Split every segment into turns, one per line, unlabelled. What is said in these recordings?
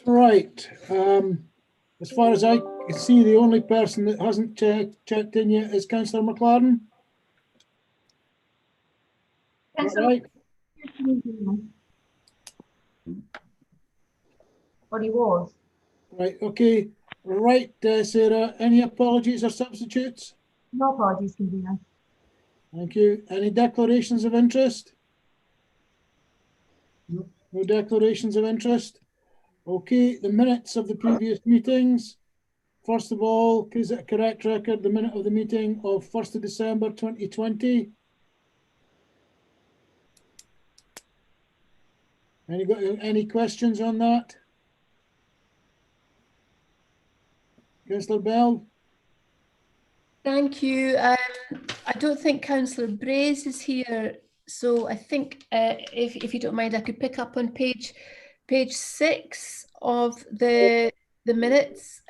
Right. As far as I can see, the only person that hasn't checked in yet is Councillor McLaren. Is that right?
Or he was.
Right, okay. Right, Sarah, any apologies or substitutes?
No apologies, convener.
Thank you. Any declarations of interest? No. No declarations of interest? Okay, the minutes of the previous meetings. First of all, is it a correct record, the minute of the meeting of 1st of December 2020? Any questions on that? Councillor Bell?
Thank you. I don't think Councillor Braze is here, so I think if you don't mind, I could pick up on page 6 of the minutes,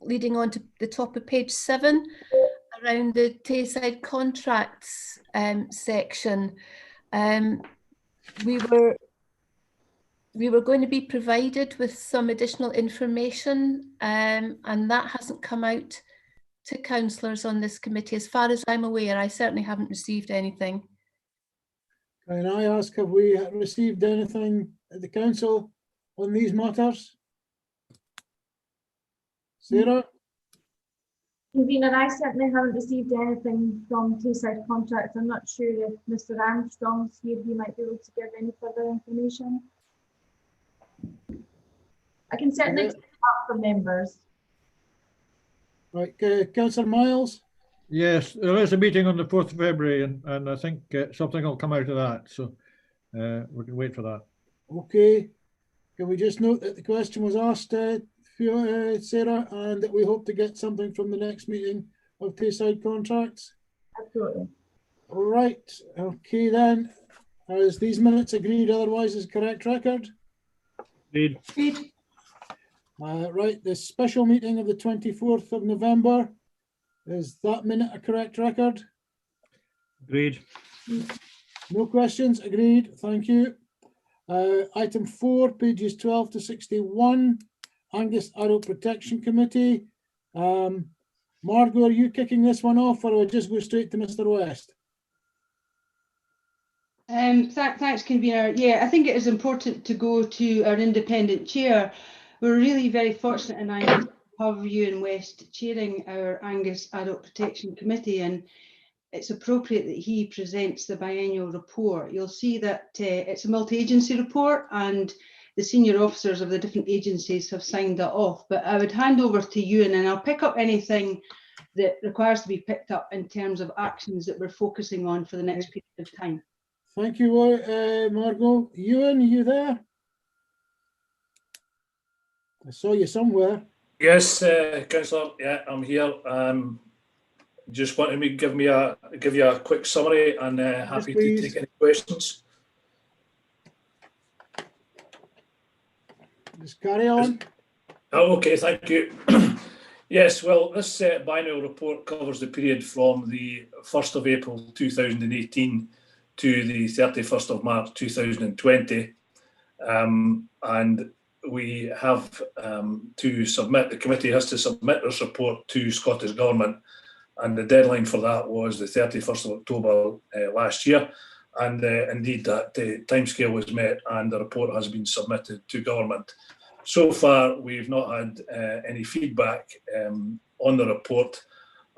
leading on to the top of page 7, around the Tayside contracts section. We were going to be provided with some additional information, and that hasn't come out to councillors on this committee. As far as I'm aware, I certainly haven't received anything.
Can I ask, have we received anything at the council on these matters? Sarah?
Convener, I certainly haven't received anything from Tayside contracts. I'm not sure if Mr. Armstrong's here, he might be able to give any further information. I can certainly take it up for members.
Right, Councillor Miles?
Yes, there is a meeting on the 4th of February, and I think something will come out of that. So we can wait for that.
Okay. Can we just note that the question was asked, Sarah, and that we hope to get something from the next meeting of Tayside contracts?
Absolutely.
All right. Okay, then. As these minutes agreed, otherwise is correct record?
Agreed.
Right, the special meeting of the 24th of November, is that minute a correct record?
Agreed.
No questions? Agreed. Thank you. Item 4, pages 12 to 61, Angus Adult Protection Committee. Margot, are you kicking this one off, or will I just go straight to Mr. West?
Thanks, convener. Yeah, I think it is important to go to our independent chair. We're really very fortunate in Angus to have Ewan West chairing our Angus Adult Protection Committee, and it's appropriate that he presents the biennial report. You'll see that it's a multi-agency report, and the senior officers of the different agencies have signed that off. But I would hand over to Ewan, and I'll pick up anything that requires to be picked up in terms of actions that we're focusing on for the next period of time.
Thank you, Margot. Ewan, are you there? I saw you somewhere.
Yes, Councillor. Yeah, I'm here. Just wanted me to give you a quick summary, and happy to take any questions.
Just carry on.
Oh, okay, thank you. Yes, well, this biennial report covers the period from the 1st of April 2018 to the 31st of March 2020, and we have to submit, the committee has to submit this report to Scottish Government, and the deadline for that was the 31st of October last year, and indeed that timescale was met and the report has been submitted to Government. So far we've not had any feedback on the report.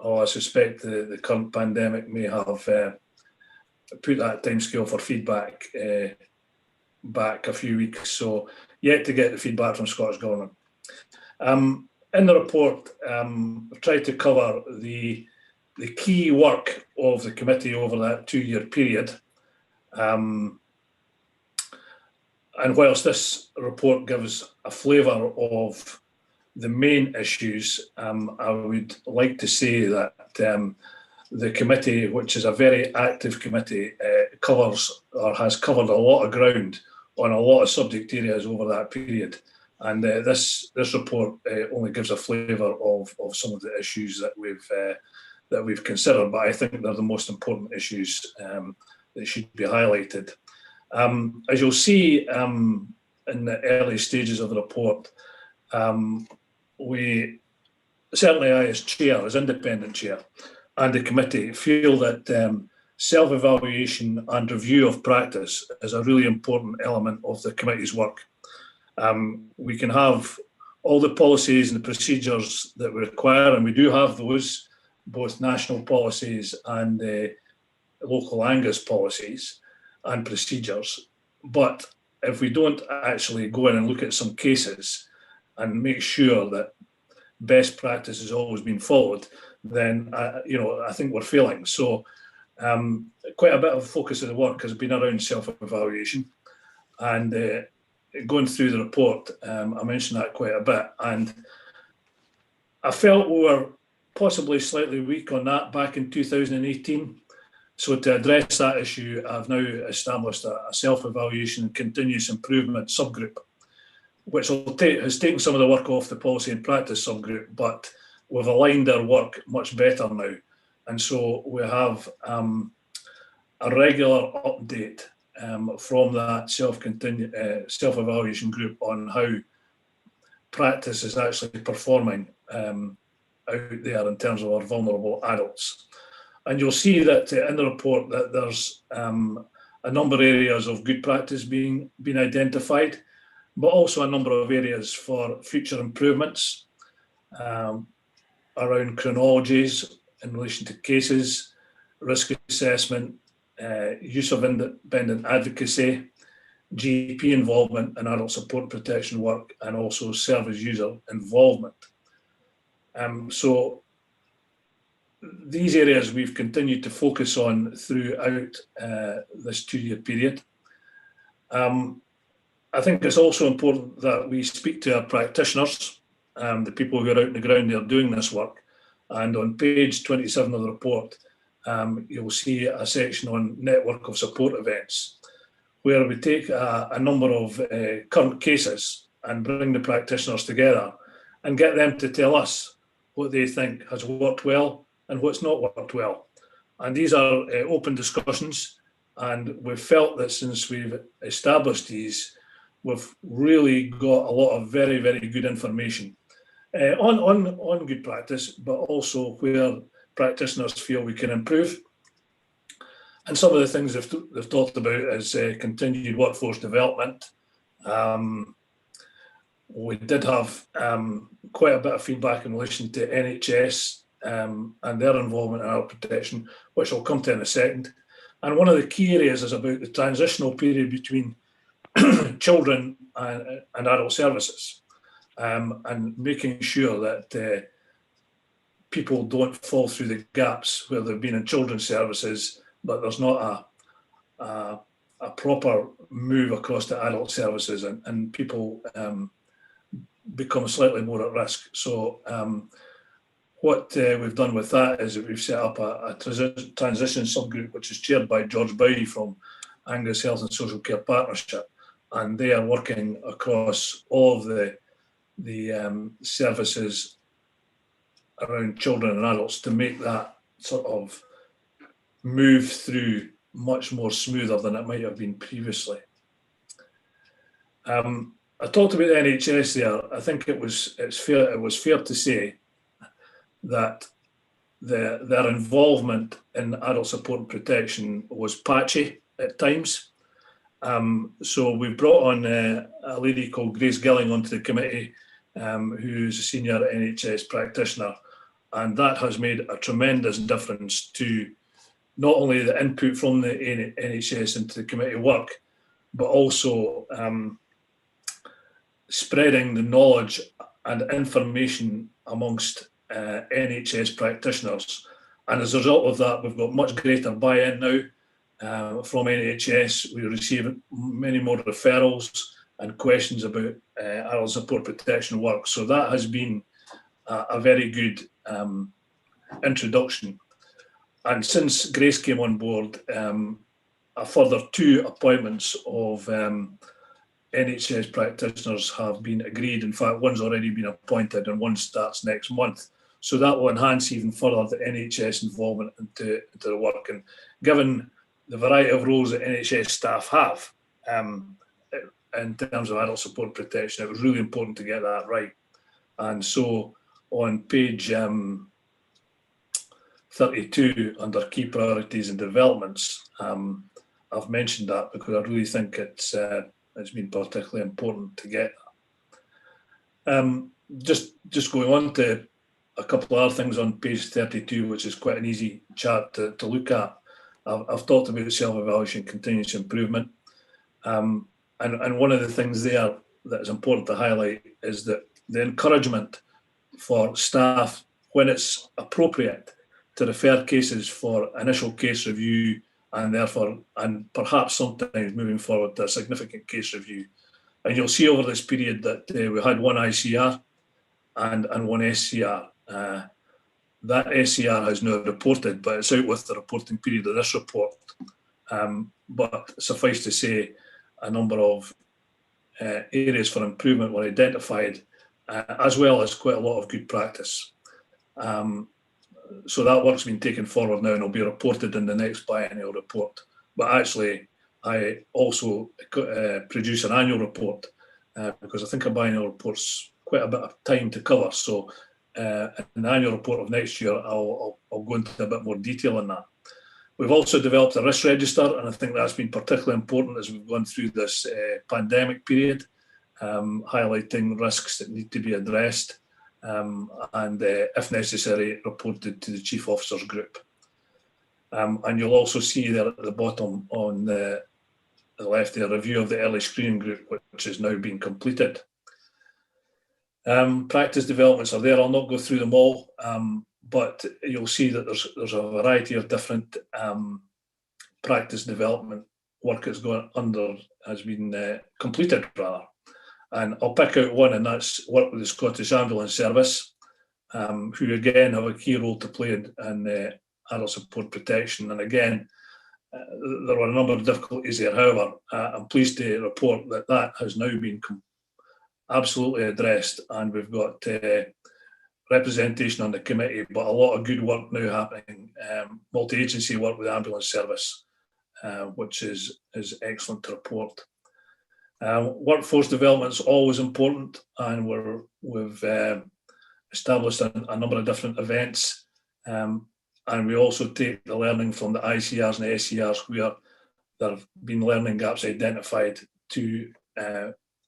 I suspect the current pandemic may have put that timescale for feedback back a few weeks, so yet to get the feedback from Scottish Government. In the report, I've tried to cover the key work of the committee over that 2-year period. And whilst this report gives a flavour of the main issues, I would like to say that the committee, which is a very active committee, covers or has covered a lot of ground on a lot of subject areas over that period, and this report only gives a flavour of some of the issues that that we've considered, but I think they're the most important issues that should be highlighted. As you'll see in the early stages of the report, we, certainly I as chair, as independent chair, and the committee feel that self-evaluation and review of practice is a really important element of the committee's work. We can have all the policies and the procedures that we require, and we do have those, both national policies and local Angus policies and procedures. But if we don't actually go in and look at some cases and make sure that best practice has always been followed, then I think we're failing. So quite a bit of focus of the work has been around self-evaluation, and going through the report, I mentioned that quite a bit, and I felt we were possibly slightly weak on that back in 2018. So to address that issue, I've now established a self-evaluation and continuous improvement subgroup, which has taken some of the work off the policy and practice subgroup, but we've aligned our work much better now. And so we have a regular update from that self-evaluation group on how practice is actually performing out there in terms of our vulnerable adults. And you'll see that in the report that there's a number of areas of good practice being identified, but also a number of areas for future improvements around chronologies in relation to cases, risk assessment, use of independent advocacy, GP involvement in adult support protection work, and also service user involvement. So these areas we've continued to focus on throughout this 2-year period. I think it's also important that we speak to our practitioners, the people who are out on the ground there doing this work. And on page 27 of the report, you'll see a section on network of support events, where we take a number of current cases and bring the practitioners together and get them to tell us what they think has worked well and what's not worked well. And these are open discussions, and we've felt that since we've established these, we've really got a lot of very, very good information on good practice, but also where practitioners feel we can improve. And some of the things they've talked about is continued workforce development. We did have quite a bit of feedback in relation to NHS and their involvement in adult protection, which I'll come to in a second. And one of the key areas is about the transitional period between children and adult services, and making sure that people don't fall through the gaps where they've been in children's services, but there's not a proper move across to adult services, and people become slightly more at risk. So what we've done with that is that we've set up a transition subgroup, which is chaired by George Bowie from Angus Health and Social Care Partnership, and they are working across all of the services around children and adults to make that sort of move through much more smoother than it might have been previously. I talked about the NHS there. I think it was fair to say that their involvement in adult support and protection was patchy at times. So we brought on a lady called Grace Gilling onto the committee, who's a senior NHS practitioner, and that has made a tremendous difference to not only the input from the NHS into the committee work, but also spreading the knowledge and information amongst NHS practitioners. And as a result of that, we've got much greater buy-in now from NHS. We receive many more referrals and questions about adult support protection work. So that has been a very good introduction. And since Grace came on board, a further 2 appointments of NHS practitioners have been agreed. In fact, one's already been appointed and one starts next month. So that will enhance even further the NHS involvement into the work. And given the variety of roles that NHS staff have in terms of adult support protection, it was really important to get that right. And so on page 32, under key priorities and developments, I've mentioned that because I really think it's been particularly important to get that. Just going on to a couple of other things on page 32, which is quite an easy chart to look at. I've talked about self-evaluation, continuous improvement. And one of the things there that is important to highlight is that the encouragement for staff, when it's appropriate, to refer cases for initial case review and therefore, and perhaps sometimes moving forward to a significant case review. And you'll see over this period that we had one ICR and one SCR. That SCR has now reported, but it's out with the reporting period of this report. But suffice to say, a number of areas for improvement were identified, as well as quite a lot of good practice. So that work's been taken forward now and will be reported in the next biennial report. But actually, I also produce an annual report because I think a biennial report's quite a bit of time to cover. So in the annual report of next year, I'll go into a bit more detail on that. We've also developed a risk register, and I think that's been particularly important as we've gone through this pandemic period, highlighting risks that need to be addressed and, if necessary, reported to the Chief Officers Group. And you'll also see there at the bottom on the left there, a review of the early screening group, which has now been completed. Practice developments are there. I'll not go through them all, but you'll see that there's a variety of different practice development work that's has been completed rather. And I'll pick out one, and that's work with the Scottish Ambulance Service, who again have a key role to play in adult support protection. And again, there were a number of difficulties there. However, I'm pleased to report that that has now been absolutely addressed, and we've got representation on the committee, but a lot of good work now happening, multi-agency work with the ambulance service, which is excellent to report. Workforce development is always important, and we've established a number of different events, and we also take the learning from the ICRs and the SCRs where there have been learning gaps identified to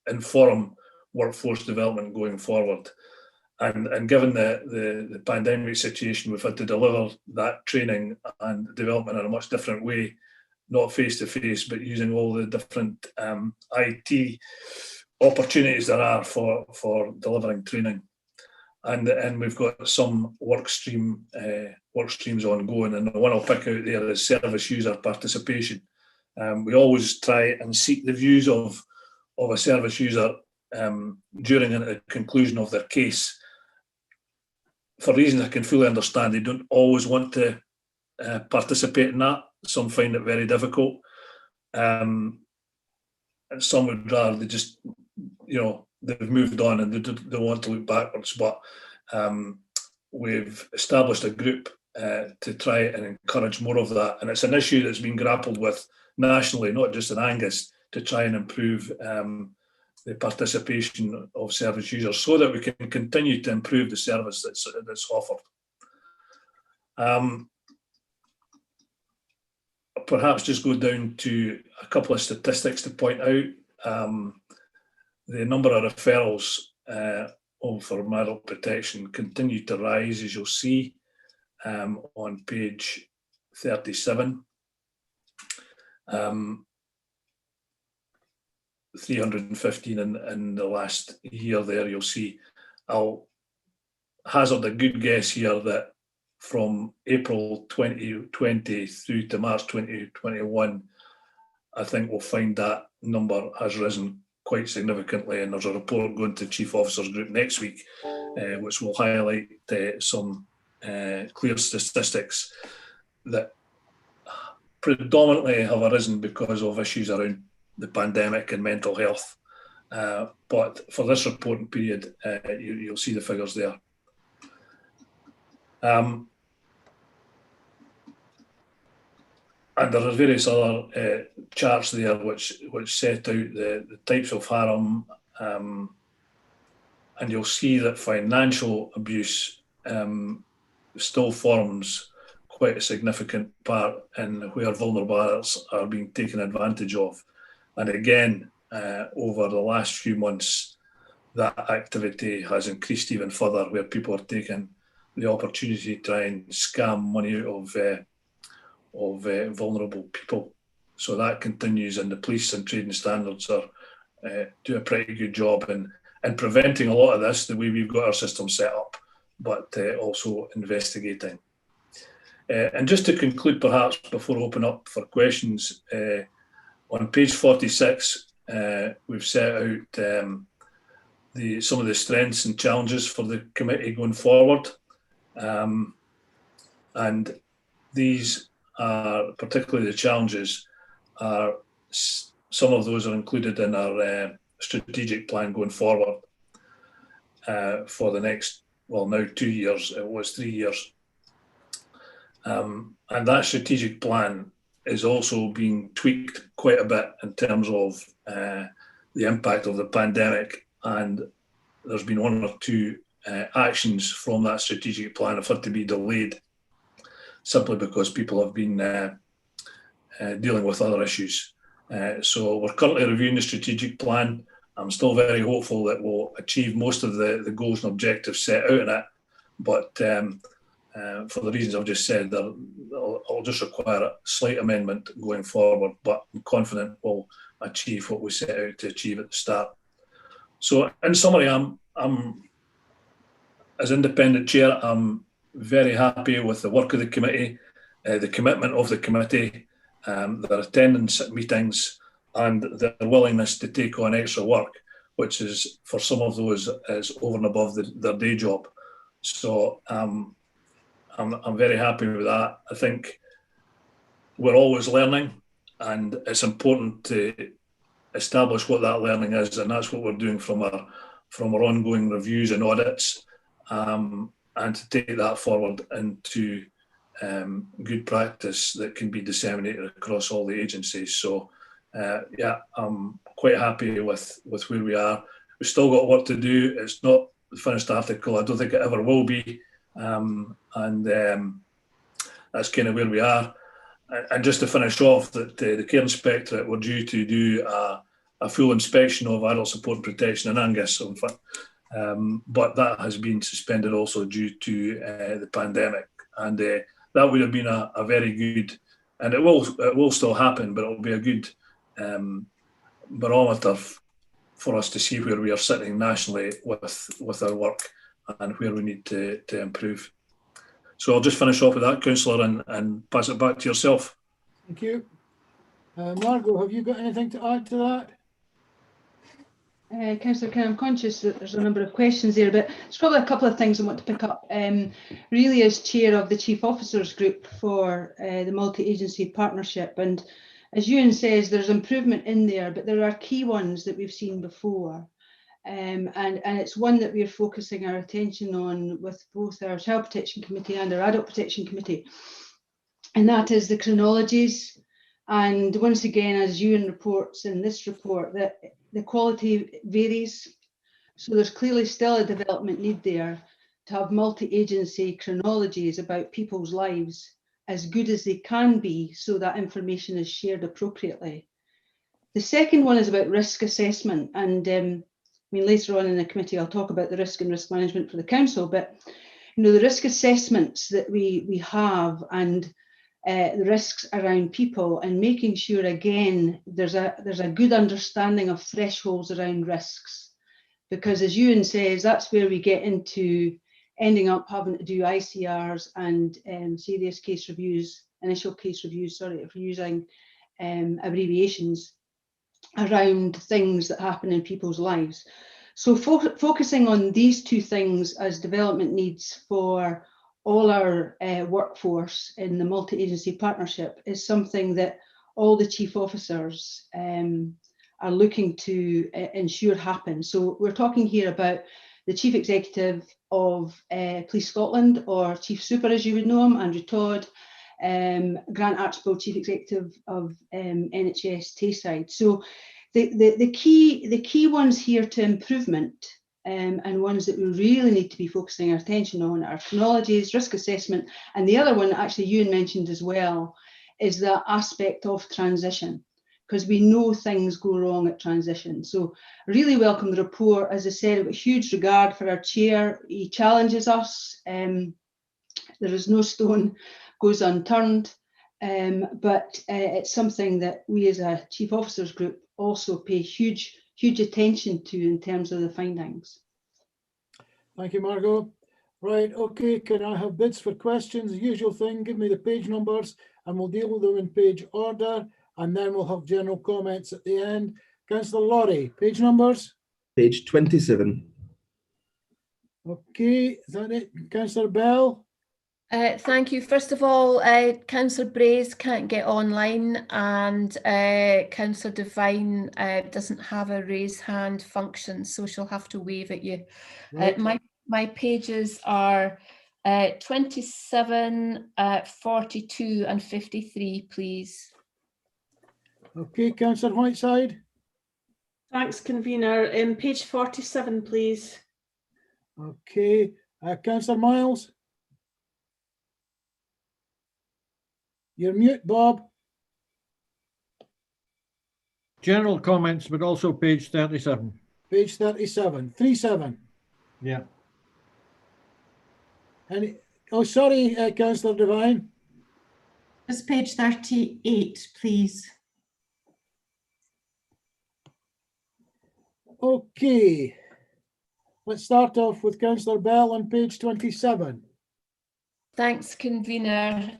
inform workforce development going forward. And given the pandemic situation, we've had to deliver that training and development in a much different way, not face-to-face, but using all the different IT opportunities there are for delivering training. And we've got some work streams ongoing, and the one I'll pick out there is service user participation. We always try and seek the views of a service user during the conclusion of their case. For reasons I can fully understand, they don't always want to participate in that. Some find it very difficult. And some would rather they just, they've moved on and they don't want to look backwards. But we've established a group to try and encourage more of that. And it's an issue that's been grappled with nationally, not just in Angus, to try and improve the participation of service users so that we can continue to improve the service that's offered. Perhaps just go down to a couple of statistics to point out. The number of referrals for adult protection continue to rise, as you'll see on page 37. 315 in the last year there, you'll see. I'll hazard a good guess here that from April 2020 through to March 2021, I think we'll find that number has risen quite significantly, and there's a report going to Chief Officers Group next week, which will highlight some clear statistics that predominantly have arisen because of issues around the pandemic and mental health. But for this reporting period, you'll see the figures there. And there are various other charts there which set out the types of harm, and you'll see that financial abuse still forms quite a significant part in where vulnerable adults are being taken advantage of. And again, over the last few months, that activity has increased even further, where people are taking the opportunity to try and scam money out of vulnerable people. So that continues, and the police and trading standards are do a pretty good job in preventing a lot of this, the way we've got our system set up, but also investigating. And just to conclude, perhaps, before I open up for questions, on page 46, we've set out some of the strengths and challenges for the committee going forward. And these are, particularly the challenges, are some of those are included in our strategic plan going forward for the next, well, now 2 years, it was 3 years. And that strategic plan is also being tweaked quite a bit in terms of the impact of the pandemic, and there's been 1 or 2 actions from that strategic plan have had to be delayed simply because people have been dealing with other issues. So we're currently reviewing the strategic plan. I'm still very hopeful that we'll achieve most of the goals and objectives set out in it, but for the reasons I've just said, I'll just require a slight amendment going forward, but I'm confident we'll achieve what we set out to achieve at the start. So in summary, I'm as independent chair, I'm very happy with the work of the committee, the commitment of the committee, their attendance at meetings, and their willingness to take on extra work, which is, for some of those, is over and above their day job. So I'm very happy with that. I think we're always learning, and it's important to establish what that learning is, and that's what we're doing from our ongoing reviews and audits, and to take that forward into good practice that can be disseminated across all the agencies. So yeah, I'm quite happy with where we are. We've still got work to do. It's not the finished article. I don't think it ever will be. That's kind of where we are. And just to finish off, that the Care Inspectorate were due to do a full inspection of adult support and protection in Angus, in fact, but that has been suspended also due to the pandemic. And that would have been a very good, and it will still happen, but it will be a good barometer for us to see where we are sitting nationally with our work and where we need to improve. So I'll just finish off with that, Councillor, and pass it back to yourself.
Thank you. Margot, have you got anything to add to that?
Councillor Ken, I'm conscious that there's a number of questions there, but there's probably a couple of things I want to pick up. Really, as chair of the Chief Officers Group for the multi-agency partnership, and as Ewan says, there's improvement in there, but there are key ones that we've seen before. And it's one that we're focusing our attention on with both our Child Protection Committee and our Adult Protection Committee, and that is the chronologies. And once again, as Ewan reports in this report, that the quality varies. So there's clearly still a development need there to have multi-agency chronologies about people's lives as good as they can be, so that information is shared appropriately. The second one is about risk assessment, and I mean, later on in the committee, I'll talk about the risk and risk management for the council, but you know, the risk assessments that we have, and the risks around people, and making sure again there's a good understanding of thresholds around risks, because as Ewan says, that's where we get into ending up having to do ICRs and serious case reviews, initial case reviews, sorry for using abbreviations, around things that happen in people's lives. So focusing on these two things as development needs for all our workforce in the multi-agency partnership is something that all the chief officers are looking to ensure happens. So we're talking here about the Chief Executive of Police Scotland, or Chief Super as you would know him, Andrew Todd, Grant Archibald, Chief Executive of NHS Tayside. So the key ones here to improvement, and ones that we really need to be focusing our attention on, are chronologies, risk assessment, and the other one that actually Ewan mentioned as well is the aspect of transition, because we know things go wrong at transition. So I really welcome the report. As I said, I've got huge regard for our chair. He challenges us. There is no stone goes unturned, but it's something that we as a Chief Officers Group also pay huge attention to in terms of the findings.
Thank you, Margot. Right, okay, can I have bids for questions? The usual thing, give me the page numbers and we'll deal with them in page order, and then we'll have general comments at the end. Councillor Laurie, page numbers?
Page 27.
Okay, is that it? Councillor Bell?
Thank you. First of all, Councillor Braze can't get online, and Councillor Devine doesn't have a raise hand function, so she'll have to wave at you.
Right.
My pages are 27, 42 and 53, please.
Okay, Councillor Whiteside?
Thanks, convener. Page 47, please.
Okay, Councillor Miles? You're mute, Bob.
General comments, but also page 37.
Page 37, 37.
Yeah.
Any, oh, sorry, Councillor Devine.
Just page 38, please.
Okay. Let's start off with Councillor Bell on page 27.
Thanks, convener.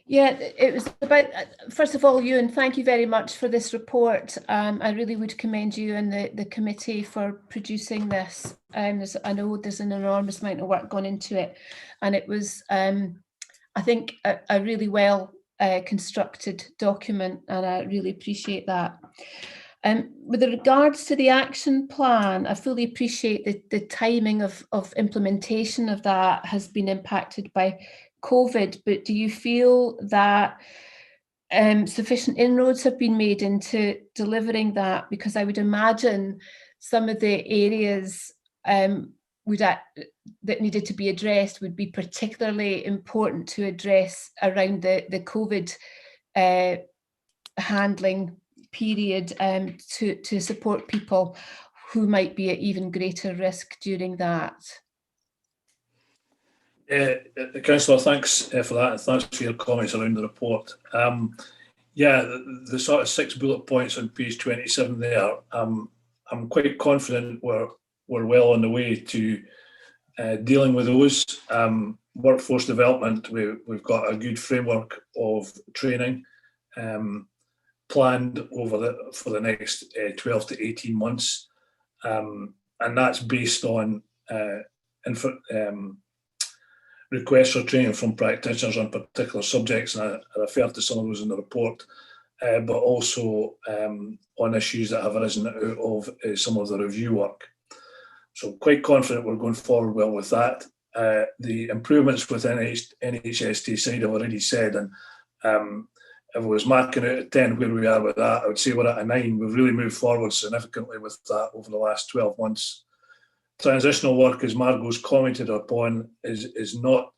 Yeah, it was about, first of all, Ewan, thank you very much for this report. I really would commend you and the committee for producing this. I know there's an enormous amount of work gone into it, and it was, I think, a really well constructed document, and I really appreciate that. With regards to the action plan, I fully appreciate the timing of implementation of that has been impacted by COVID, but do you feel that sufficient inroads have been made into delivering that? Because I would imagine some of the areas that needed to be addressed would be particularly important to address around the COVID handling period, to support people who might be at even greater risk during that.
Councillor, thanks for that, and thanks for your comments around the report. Yeah, the sort of 6 bullet points on page 27 there, I'm quite confident we're well on the way to dealing with those. Workforce development, we've got a good framework of training planned for the next 12 to 18 months, and that's based on requests for training from practitioners on particular subjects, and I refer to some of those in the report, but also on issues that have arisen out of some of the review work. So I'm quite confident we're going forward well with that. The improvements within NHS Tayside I've already said, and if I was marking out of 10 where we are with that, I would say we're at a 9. We've really moved forward significantly with that over the last 12 months. Transitional work, as Margot's commented upon, is not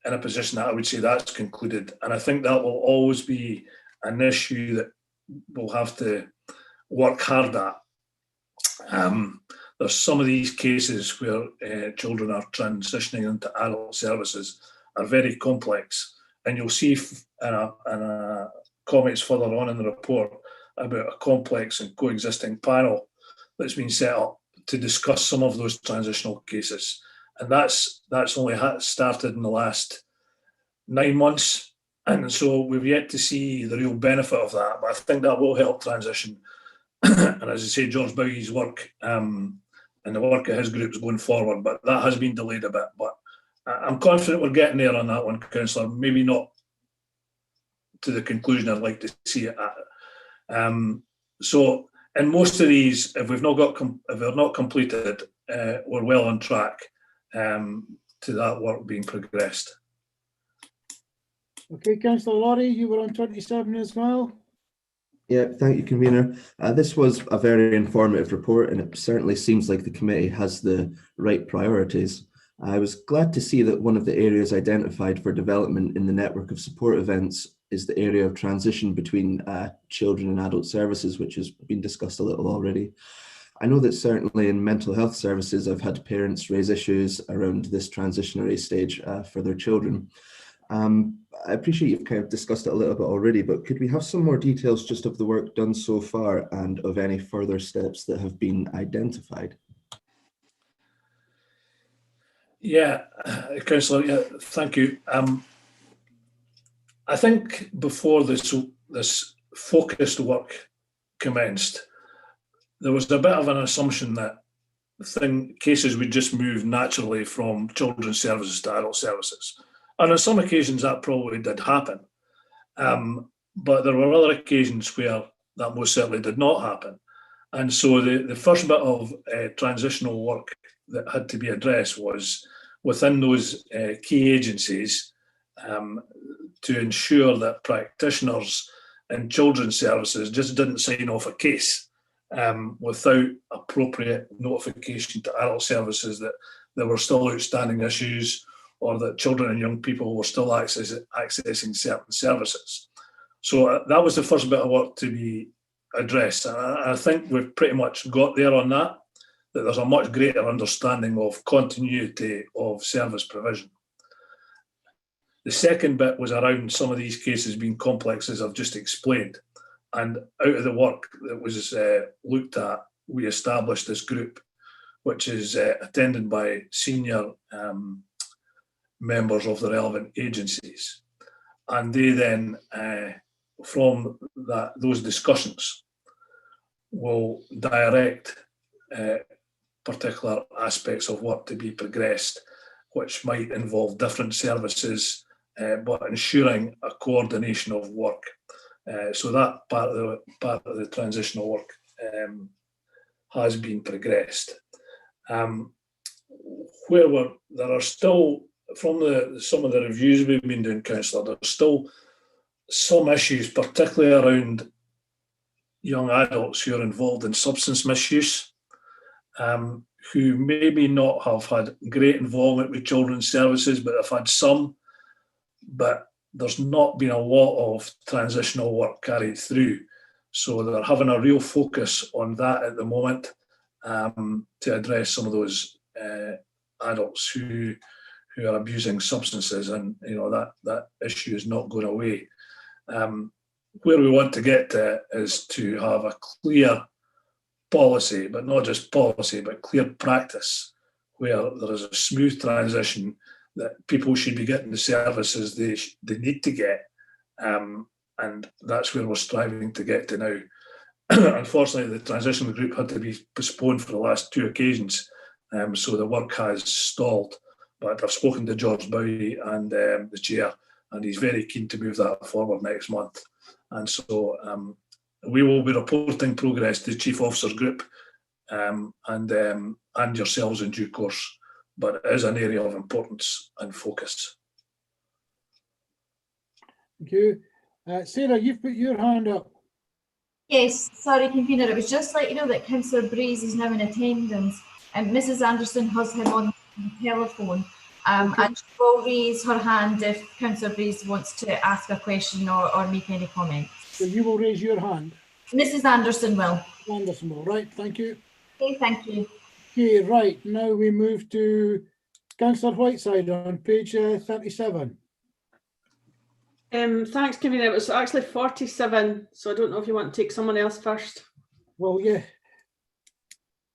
in a position that I would say that's concluded. And I think that will always be an issue that we'll have to work hard at. There's some of these cases where children are transitioning into adult services are very complex. And you'll see in comments further on in the report about a complex and coexisting panel that's been set up to discuss some of those transitional cases. And that's only started in the last 9 months. And so we've yet to see the real benefit of that, but I think that will help transition. And as I say, George Bougie's work and the work of his group's going forward, but that has been delayed a bit. But I'm confident we're getting there on that one, Councillor. Maybe not to the conclusion I'd like to see it at. So in most of these, if we've not got if they're not completed, we're well on track to that work being progressed.
Okay, Councillor Laurie, you were on 27 as well.
Yeah, thank you, Convener. This was a very informative report, and it certainly seems like the committee has the right priorities. I was glad to see that one of the areas identified for development in the network of support events is the area of transition between children and adult services, which has been discussed a little already. I know that certainly in mental health services, I've had parents raise issues around this transitionary stage for their children. I appreciate you've kind of discussed it a little bit already, but could we have some more details just of the work done so far and of any further steps that have been identified?
Yeah, Councillor, yeah, thank you. I think before this focused work commenced, there was a bit of an assumption that cases would just move naturally from children's services to adult services. And on some occasions that probably did happen. But there were other occasions where that most certainly did not happen. And so the first bit of transitional work that had to be addressed was within those key agencies to ensure that practitioners in children's services just didn't sign off a case without appropriate notification to adult services that there were still outstanding issues or that children and young people were still accessing certain services. So that was the first bit of work to be addressed. And I think we've pretty much got there on that there's a much greater understanding of continuity of service provision. The second bit was around some of these cases being complex, as I've just explained. And out of the work that was looked at, we established this group, which is attended by senior members of the relevant agencies. And they then, from those discussions, will direct particular aspects of work to be progressed, which might involve different services, but ensuring a coordination of work. So that part of the transitional work has been progressed. There are still, from some of the reviews we've been doing, Councillor, there's still some issues, particularly around young adults who are involved in substance misuse, who maybe not have had great involvement with children's services, but have had some, but there's not been a lot of transitional work carried through. So they're having a real focus on that at the moment to address some of those adults who are abusing substances, and that issue is not going away. Where we want to get to is to have a clear policy, but not just policy, but clear practice, where there is a smooth transition, that people should be getting the services they need to get, and that's where we're striving to get to now. Unfortunately, the transitional group had to be postponed for the last 2 occasions, so the work has stalled. But I've spoken to George Bowie and the chair, and he's very keen to move that forward next month. And so we will be reporting progress to the Chief Officers Group and yourselves in due course. But it is an area of importance and focus.
Thank you. Sarah, you've put your hand up.
Yes, sorry, Convener. It was just like, that Councillor Braze is now in attendance, and Mrs. Anderson has him on the telephone.
Okay.
And she will raise her hand if Councillor Braze wants to ask a question or make any comments.
So you will raise your hand.
Mrs. Anderson will.
Anderson will, right, thank you.
Okay, thank you.
Okay, right, now we move to Councillor Whiteside on page 37.
Thanks, Convener. It was actually 47, so I don't know if you want to take someone else first.
Well, yeah.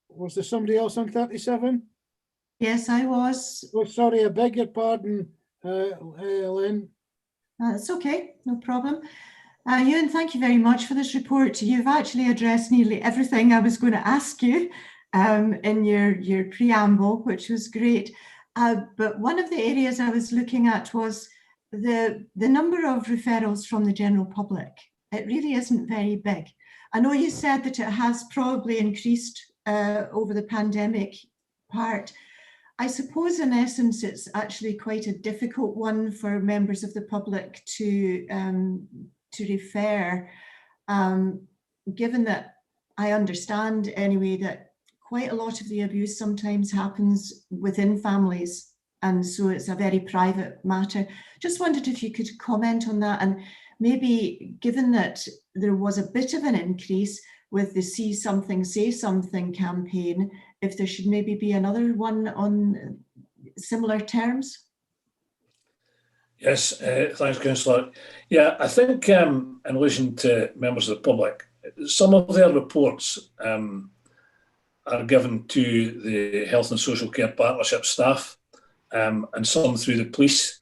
Was there somebody else on 37?
Yes, I was.
Oh, sorry, I beg your pardon, Lynn.
That's okay, no problem. Ewan, thank you very much for this report. You've actually addressed nearly everything I was going to ask you in your preamble, which was great. But one of the areas I was looking at was the number of referrals from the general public It really isn't very big. I know you said that it has probably increased over the pandemic part. I suppose in essence it's actually quite a difficult one for members of the public to refer, given that I understand anyway that quite a lot of the abuse sometimes happens within families, and so it's a very private matter. Just wondered if you could comment on that, and maybe given that there was a bit of an increase with the See Something, Say Something campaign, if there should maybe be another one on similar terms?
Yes, thanks, Councillor. Yeah, I think in relation to members of the public, some of their reports are given to the Health and Social Care Partnership staff and some through the police.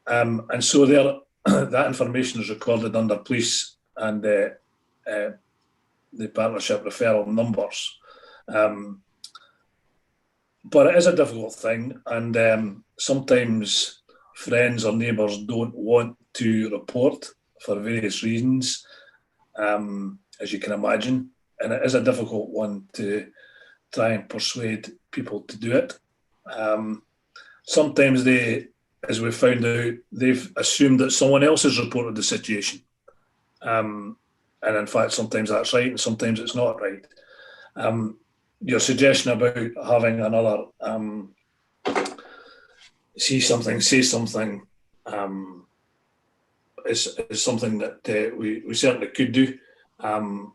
And so that information is recorded under police and the partnership referral numbers. But it is a difficult thing, and sometimes friends or neighbours don't want to report for various reasons, as you can imagine, and it is a difficult one to try and persuade people to do it. Sometimes they, as we found out, they've assumed that someone else has reported the situation. And in fact, sometimes that's right and sometimes it's not right. Your suggestion about having another See Something, Say Something is something that we certainly could do. And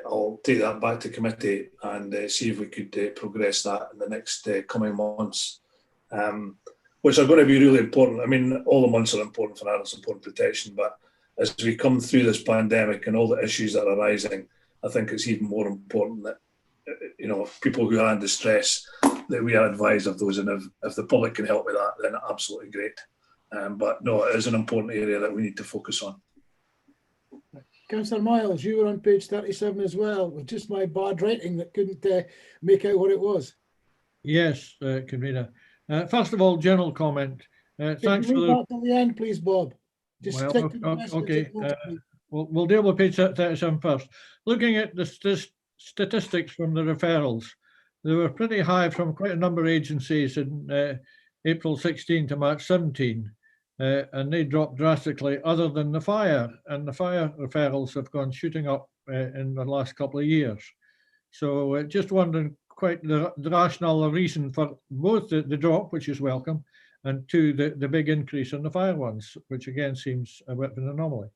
I'll take that back to committee and see if we could progress that in the next coming months, which are going to be really important. I mean, all the months are important for adult support protection, but as we come through this pandemic and all the issues that are arising, I think it's even more important that, you know, people who are in distress, that we are advised of those, and if the public can help with that, then absolutely great. But no, it is an important area that we need to focus on.
Councillor Miles, you were on page 37 as well, with just my bad writing that couldn't make out what it was.
Yes, convener. First of all, general comment. Thanks for
that till the end, please, Bob. Just
well,
stick to the questions
okay.
at most, please.
We'll deal with page 37 first. Looking at the statistics from the referrals, they were pretty high from quite a number of agencies in April 16 to March 17, and they dropped drastically other than the fire, and the fire referrals have gone shooting up in the last couple of years. So just wondering quite the rationale, the reason for both the drop, which is welcome, and two, the big increase in the fire ones, which again seems a bit of an anomaly.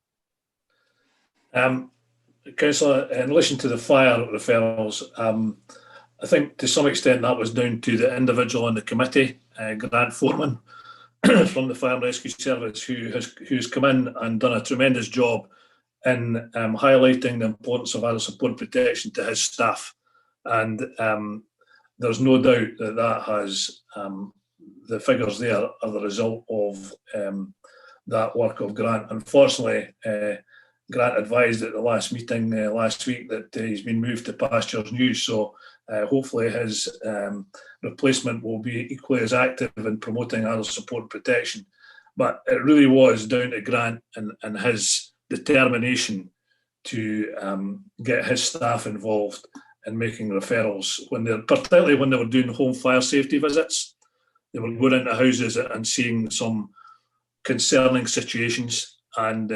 Councillor, in relation to the fire referrals, I think to some extent that was down to the individual on the committee, Grant Foreman from the Fire and Rescue Service, who's come in and done a tremendous job in highlighting the importance of adult support protection to his staff. And there's no doubt that has, the figures there are the result of that work of Grant. Unfortunately, Grant advised at the last meeting last week that he's been moved to pastures new, so hopefully his replacement will be equally as active in promoting adult support and protection. But it really was down to Grant and his determination to get his staff involved in making referrals, particularly when they were doing home fire safety visits. They were going into houses and seeing some concerning situations, and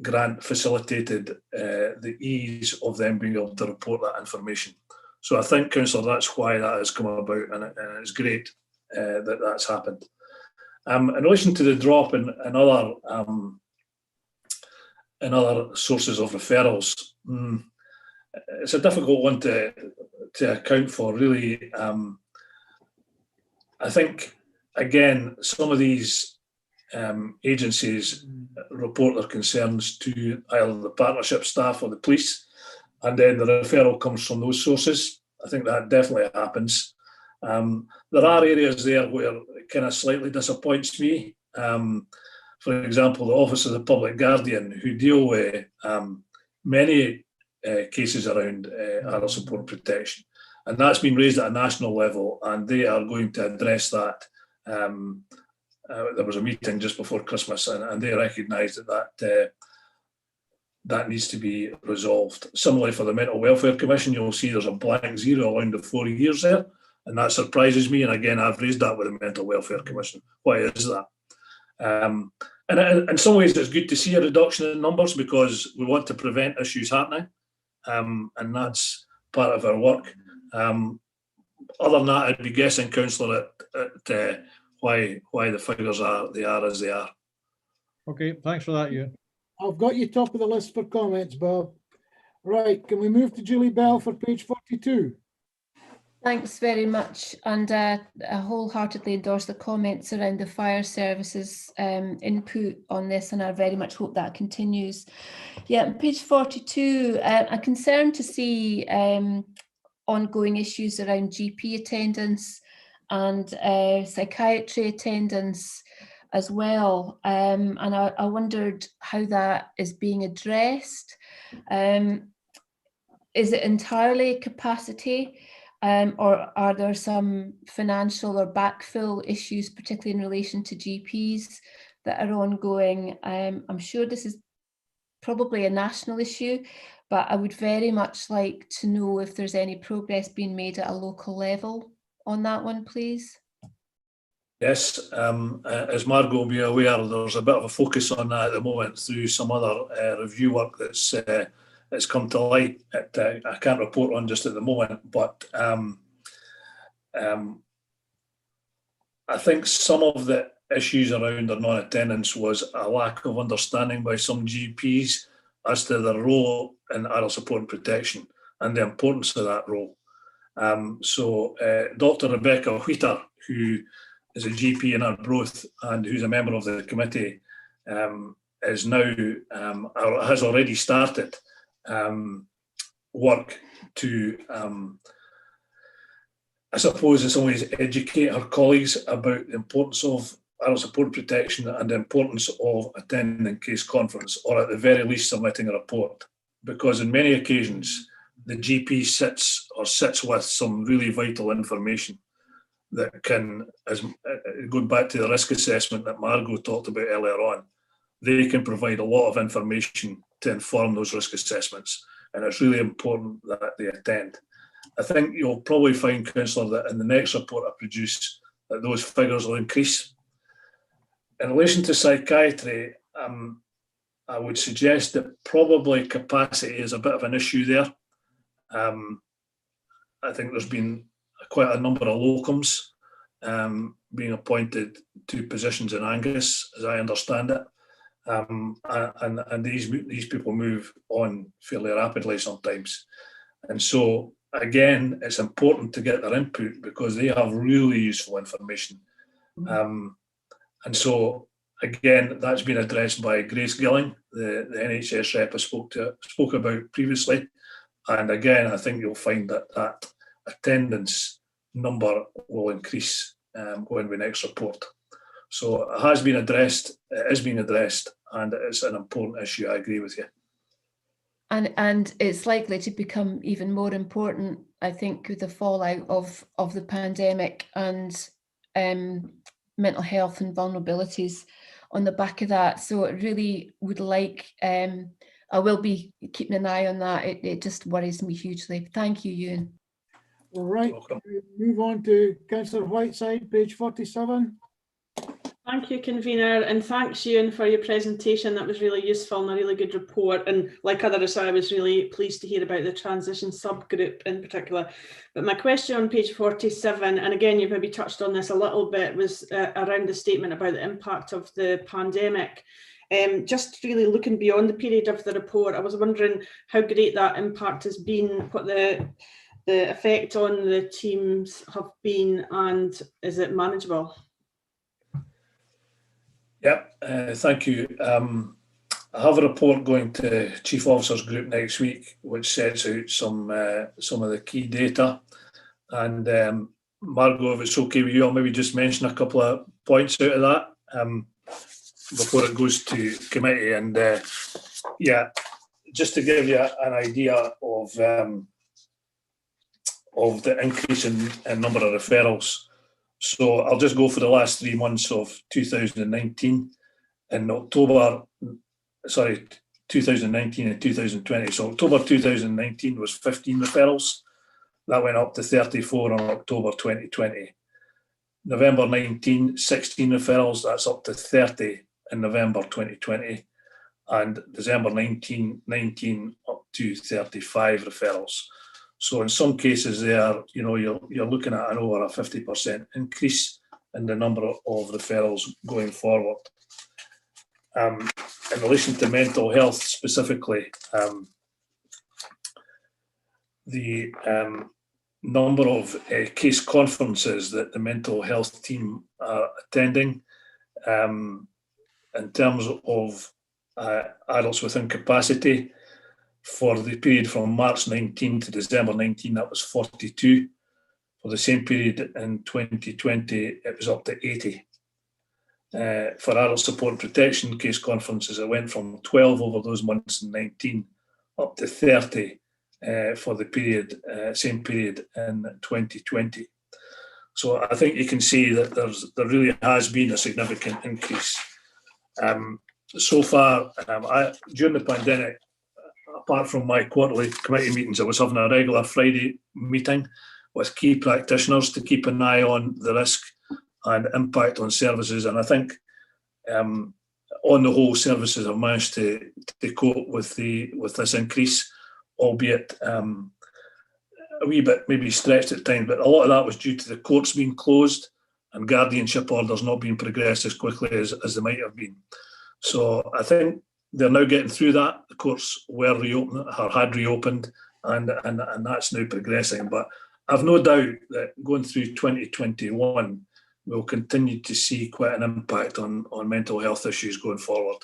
Grant facilitated the ease of them being able to report that information. So I think, Councillor, that's why that has come about, and it's great that that's happened. In relation to the drop in other sources of referrals, it's a difficult one to account for, really. I think, again, some of these agencies report their concerns to either the partnership staff or the police, and then the referral comes from those sources. I think that definitely happens. There are areas there where it kind of slightly disappoints me. For example, the Office of the Public Guardian, who deal with many cases around adult support protection, and that's been raised at a national level, and they are going to address that. There was a meeting just before Christmas, and they recognised that that needs to be resolved. Similarly, for the Mental Welfare Commission, you'll see there's a blank zero around the 4 years there, and that surprises me. And again, I've raised that with the Mental Welfare Commission. Why is that? And in some ways, it's good to see a reduction in numbers because we want to prevent issues happening, and that's part of our work. Other than that, I'd be guessing, Councillor, at why the figures are as they are.
Okay, thanks for that, Ewan.
I've got you top of the list for comments, Bob. Right, can we move to Julie Bell for page 42?
Thanks very much, and I wholeheartedly endorse the comments around the fire services input on this, and I very much hope that continues. Yeah, page 42, I'm concerned to see ongoing issues around GP attendance and psychiatry attendance as well, and I wondered how that is being addressed. Is it entirely capacity? Or are there some financial or backfill issues, particularly in relation to GPs, that are ongoing? I'm sure this is probably a national issue, but I would very much like to know if there's any progress being made at a local level on that one, please.
Yes, as Margot will be aware, there's a bit of a focus on that at the moment through some other review work that's come to light. I can't report on just at the moment, but I think some of the issues around their non-attendance was a lack of understanding by some GPs as to their role in adult support and protection and the importance of that role. So Dr. Rebecca Wheater, who is a GP in Arbroath and who's a member of the committee, is now has already started work to, I suppose, in some ways, educate her colleagues about the importance of adult support and protection and the importance of attending case conference, or at the very least submitting a report. Because in many occasions, the GP sits with some really vital information that can, as going back to the risk assessment that Margot talked about earlier on, they can provide a lot of information to inform those risk assessments. And it's really important that they attend. I think you'll probably find, Councillor, that in the next report I produce, that those figures will increase. In relation to psychiatry, I would suggest that probably capacity is a bit of an issue there. I think there's been quite a number of locums being appointed to positions in Angus, as I understand it. And these people move on fairly rapidly sometimes. And so, again, it's important to get their input because they have really useful information. And so, again, that's been addressed by Grace Gilling, the NHS rep I spoke about previously. And again, I think you'll find that attendance number will increase when we next report. So it has been addressed, it is being addressed, and it's an important issue. I agree with you.
And it's likely to become even more important, I think, with the fallout of the pandemic and mental health and vulnerabilities on the back of that. So it really would like, I will be keeping an eye on that. It just worries me hugely. Thank you, Ewan.
All right, move on to Councillor Whiteside, page 47.
Thank you, convener, and thanks, Ewan, for your presentation. That was really useful and a really good report. And like others, I was really pleased to hear about the transition subgroup in particular. But my question on page 47, and again, you've maybe touched on this a little bit, was around the statement about the impact of the pandemic. Just really looking beyond the period of the report, I was wondering how great that impact has been, what the effect on the teams have been, and is it manageable?
Yep, thank you. I have a report going to Chief Officers Group next week, which sets out some of the key data. And Margot, if it's okay with you, I'll maybe just mention a couple of points out of that before it goes to committee. And yeah, just to give you an idea of the increase in number of referrals. So I'll just go for the last 3 months of 2019. In 2019 and 2020. So October 2019 was 15 referrals. That went up to 34 on October 2020. November 19, 16 referrals. That's up to 30 in November 2020. And December 19 up to 35 referrals. So in some cases there, you're looking at an over a 50% increase in the number of referrals going forward. In relation to mental health specifically, the number of case conferences that the mental health team are attending, in terms of adults with incapacity, for the period from March 19 to December 19, that was 42. For the same period in 2020, it was up to 80. For adult support and protection case conferences, it went from 12 over those months in 19 up to 30 for the period, same period in 2020. So I think you can see that there really has been a significant increase. So far, during the pandemic, apart from my quarterly committee meetings, I was having a regular Friday meeting with key practitioners to keep an eye on the risk and impact on services. And I think on the whole, services have managed to cope with this increase, albeit a wee bit maybe stretched at times, but a lot of that was due to the courts being closed and guardianship orders not being progressed as quickly as they might have been. So I think they're now getting through that. The courts were reopened or had reopened, and that's now progressing. But I've no doubt that going through 2021, we'll continue to see quite an impact on mental health issues going forward.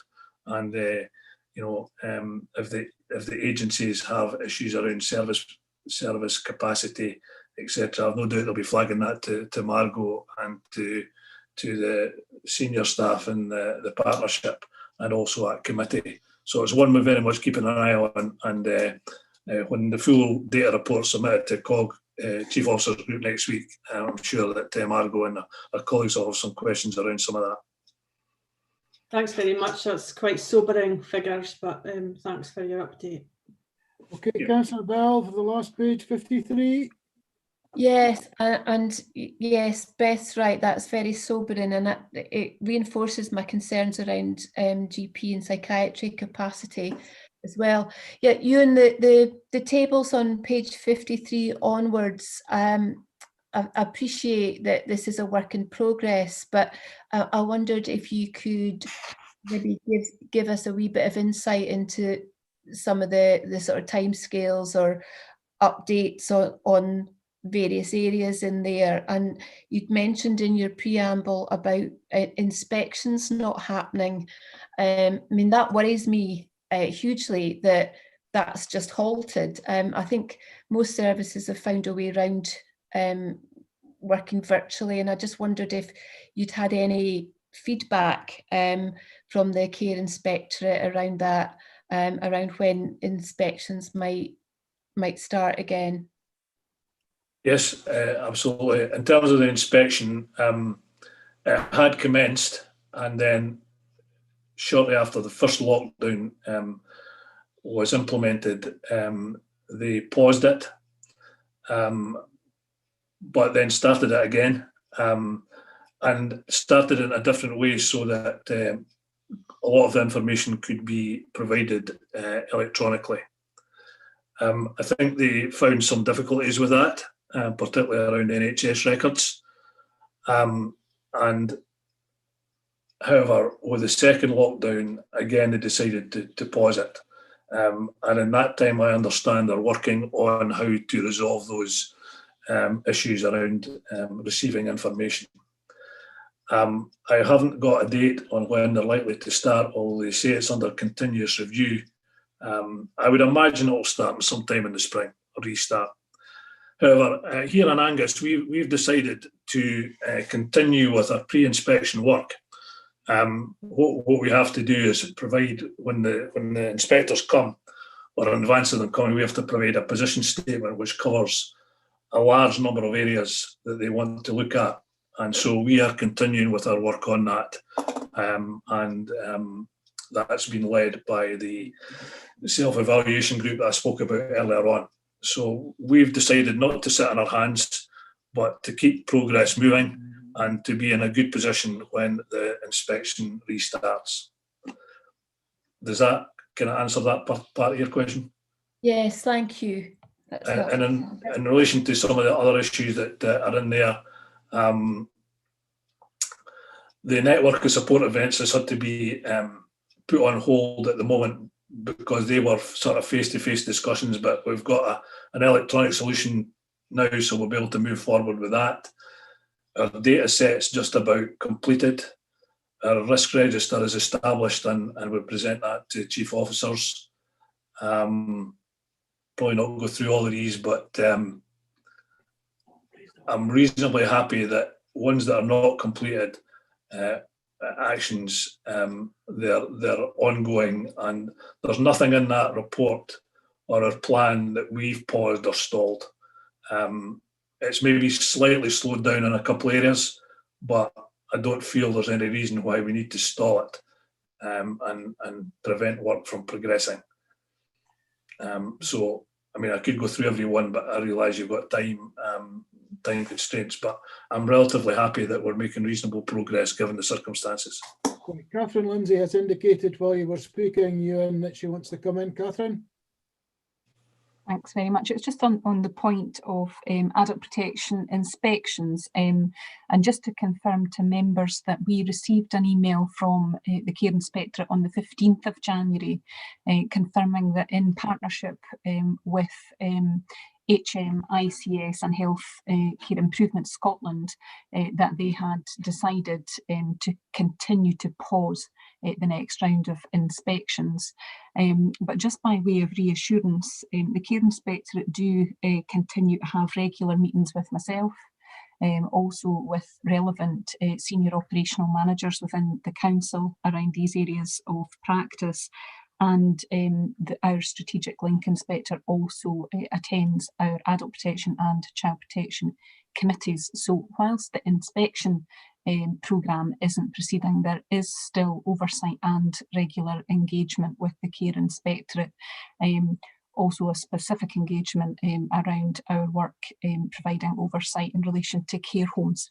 And if the agencies have issues around service capacity, etc., I've no doubt they'll be flagging that to Margot and to the senior staff in the partnership and also at committee. So it's one we're very much keeping an eye on. And when the full data report submitted to COG Chief Officers Group next week, I'm sure that Margot and our colleagues will have some questions around some of that.
Thanks very much. That's quite sobering figures, but thanks for your update.
Okay, Councillor Bell for the last page, 53.
Yes, and yes, Beth's right. That's very sobering, and it reinforces my concerns around GP and psychiatry capacity as well. Yeah, you and the tables on page 53 onwards. I appreciate that this is a work in progress, but I wondered if you could maybe give us a wee bit of insight into some of the sort of timescales or updates on various areas in there. And you'd mentioned in your preamble about inspections not happening. I mean, that worries me hugely that that's just halted. I think most services have found a way around working virtually, and I just wondered if you'd had any feedback from the care inspectorate around that, around when inspections might start again.
Yes, absolutely. In terms of the inspection, it had commenced, and then shortly after the first lockdown was implemented, they paused it, but then started it again, and started in a different way so that a lot of the information could be provided electronically. I think they found some difficulties with that, particularly around NHS records. And however, with the second lockdown, again, they decided to pause it. And in that time, I understand they're working on how to resolve those issues around receiving information. I haven't got a date on when they're likely to start, although they say it's under continuous review. I would imagine it'll start sometime in the spring, or restart. However, here in Angus, we've decided to continue with our pre-inspection work. What we have to do is provide, when the inspectors come, or in advance of them coming, we have to provide a position statement which covers a large number of areas that they want to look at. And so we are continuing with our work on that. that's been led by the self-evaluation group that I spoke about earlier on. So we've decided not to sit on our hands, but to keep progress moving and to be in a good position when the inspection restarts. Does that kind of answer that part of your question?
Yes, thank you. That's
And
helpful.
in relation to some of the other issues that are in there, the network of support events has had to be put on hold at the moment because they were sort of face-to-face discussions, but we've got an electronic solution now, so we'll be able to move forward with that. Our data set's just about completed. Our risk register is established, and we present that to chief officers. Probably not go through all of these, but I'm reasonably happy that ones that are not completed, actions, they're ongoing, and there's nothing in that report or our plan that we've paused or stalled. It's maybe slightly slowed down in a couple of areas, but I don't feel there's any reason why we need to stall it and prevent work from progressing. So, I mean, I could go through every one, but I realise you've got time constraints, but I'm relatively happy that we're making reasonable progress given the circumstances.
Catherine Lindsay has indicated while you were speaking, Ewan, that she wants to come in. Catherine?
Thanks very much. It's just on the point of adult protection inspections, and just to confirm to members that we received an email from the Care Inspectorate on the 15th of January confirming that in partnership with ICS and Health Care Improvement Scotland, that they had decided to continue to pause the next round of inspections. But just by way of reassurance, the Care Inspectorate do continue to have regular meetings with myself, also with relevant senior operational managers within the council around these areas of practice. And our Strategic Link Inspector also attends our Adult Protection and Child Protection committees. So whilst the inspection programme isn't proceeding, there is still oversight and regular engagement with the Care Inspectorate. Also a specific engagement around our work providing oversight in relation to care homes.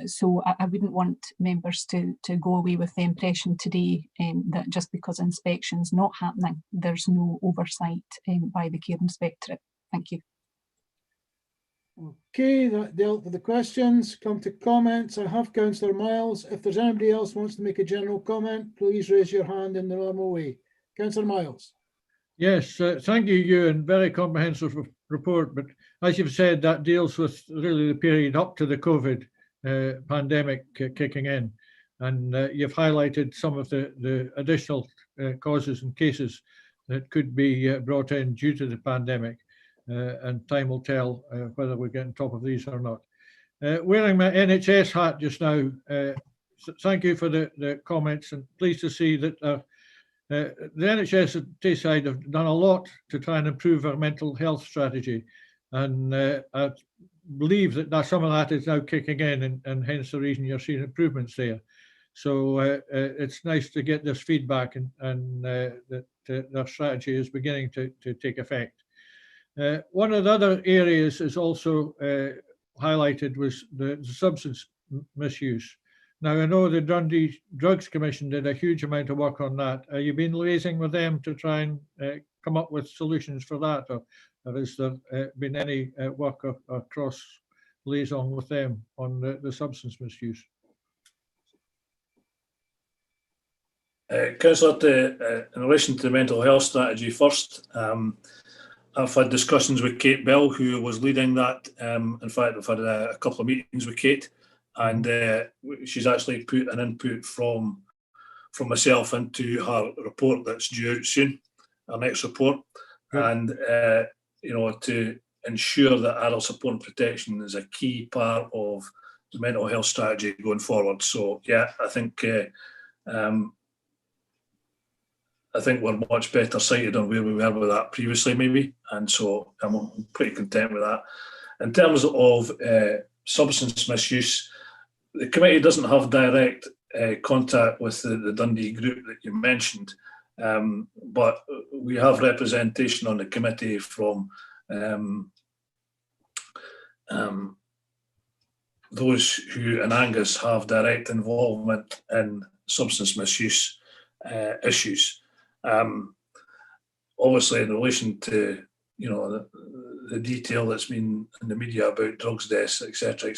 So I wouldn't want members to go away with the impression today that just because inspection's not happening, there's no oversight by the Care Inspectorate. Thank you.
Okay, that dealt with the questions. Come to comments. I have Councillor Miles. If there's anybody else who wants to make a general comment, please raise your hand in the normal way. Councillor Miles.
Yes, thank you, Ewan. Very comprehensive report. But as you've said, that deals with really the period up to the COVID pandemic kicking in. And you've highlighted some of the additional causes and cases that could be brought in due to the pandemic. And time will tell whether we get on top of these or not. Wearing my NHS hat just now, thank you for the comments, and pleased to see that the NHS at Tayside have done a lot to try and improve our mental health strategy, and I believe that some of that is now kicking in, and hence the reason you're seeing improvements there. So it's nice to get this feedback, and that their strategy is beginning to take effect. One of the other areas is also highlighted was the substance misuse. Now, I know the Dundee Drugs Commission did a huge amount of work on that. Have you been liaising with them to try and come up with solutions for that, or has there been any work across liaison with them on the substance misuse?
Councillor, in relation to the mental health strategy first, I've had discussions with Kate Bell, who was leading that. In fact, I've had a couple of meetings with Kate, and she's actually put an input from myself into her report that's due out soon, our next report. Good. And you know, to ensure that adult support and protection is a key part of the mental health strategy going forward. So yeah, I think we're much better sighted on where we were with that previously, maybe, and so I'm pretty content with that. In terms of substance misuse, the committee doesn't have direct contact with the Dundee group that you mentioned, but we have representation on the committee from those who in Angus have direct involvement in substance misuse issues. Obviously, in relation to the detail that's been in the media about drugs deaths, etc.,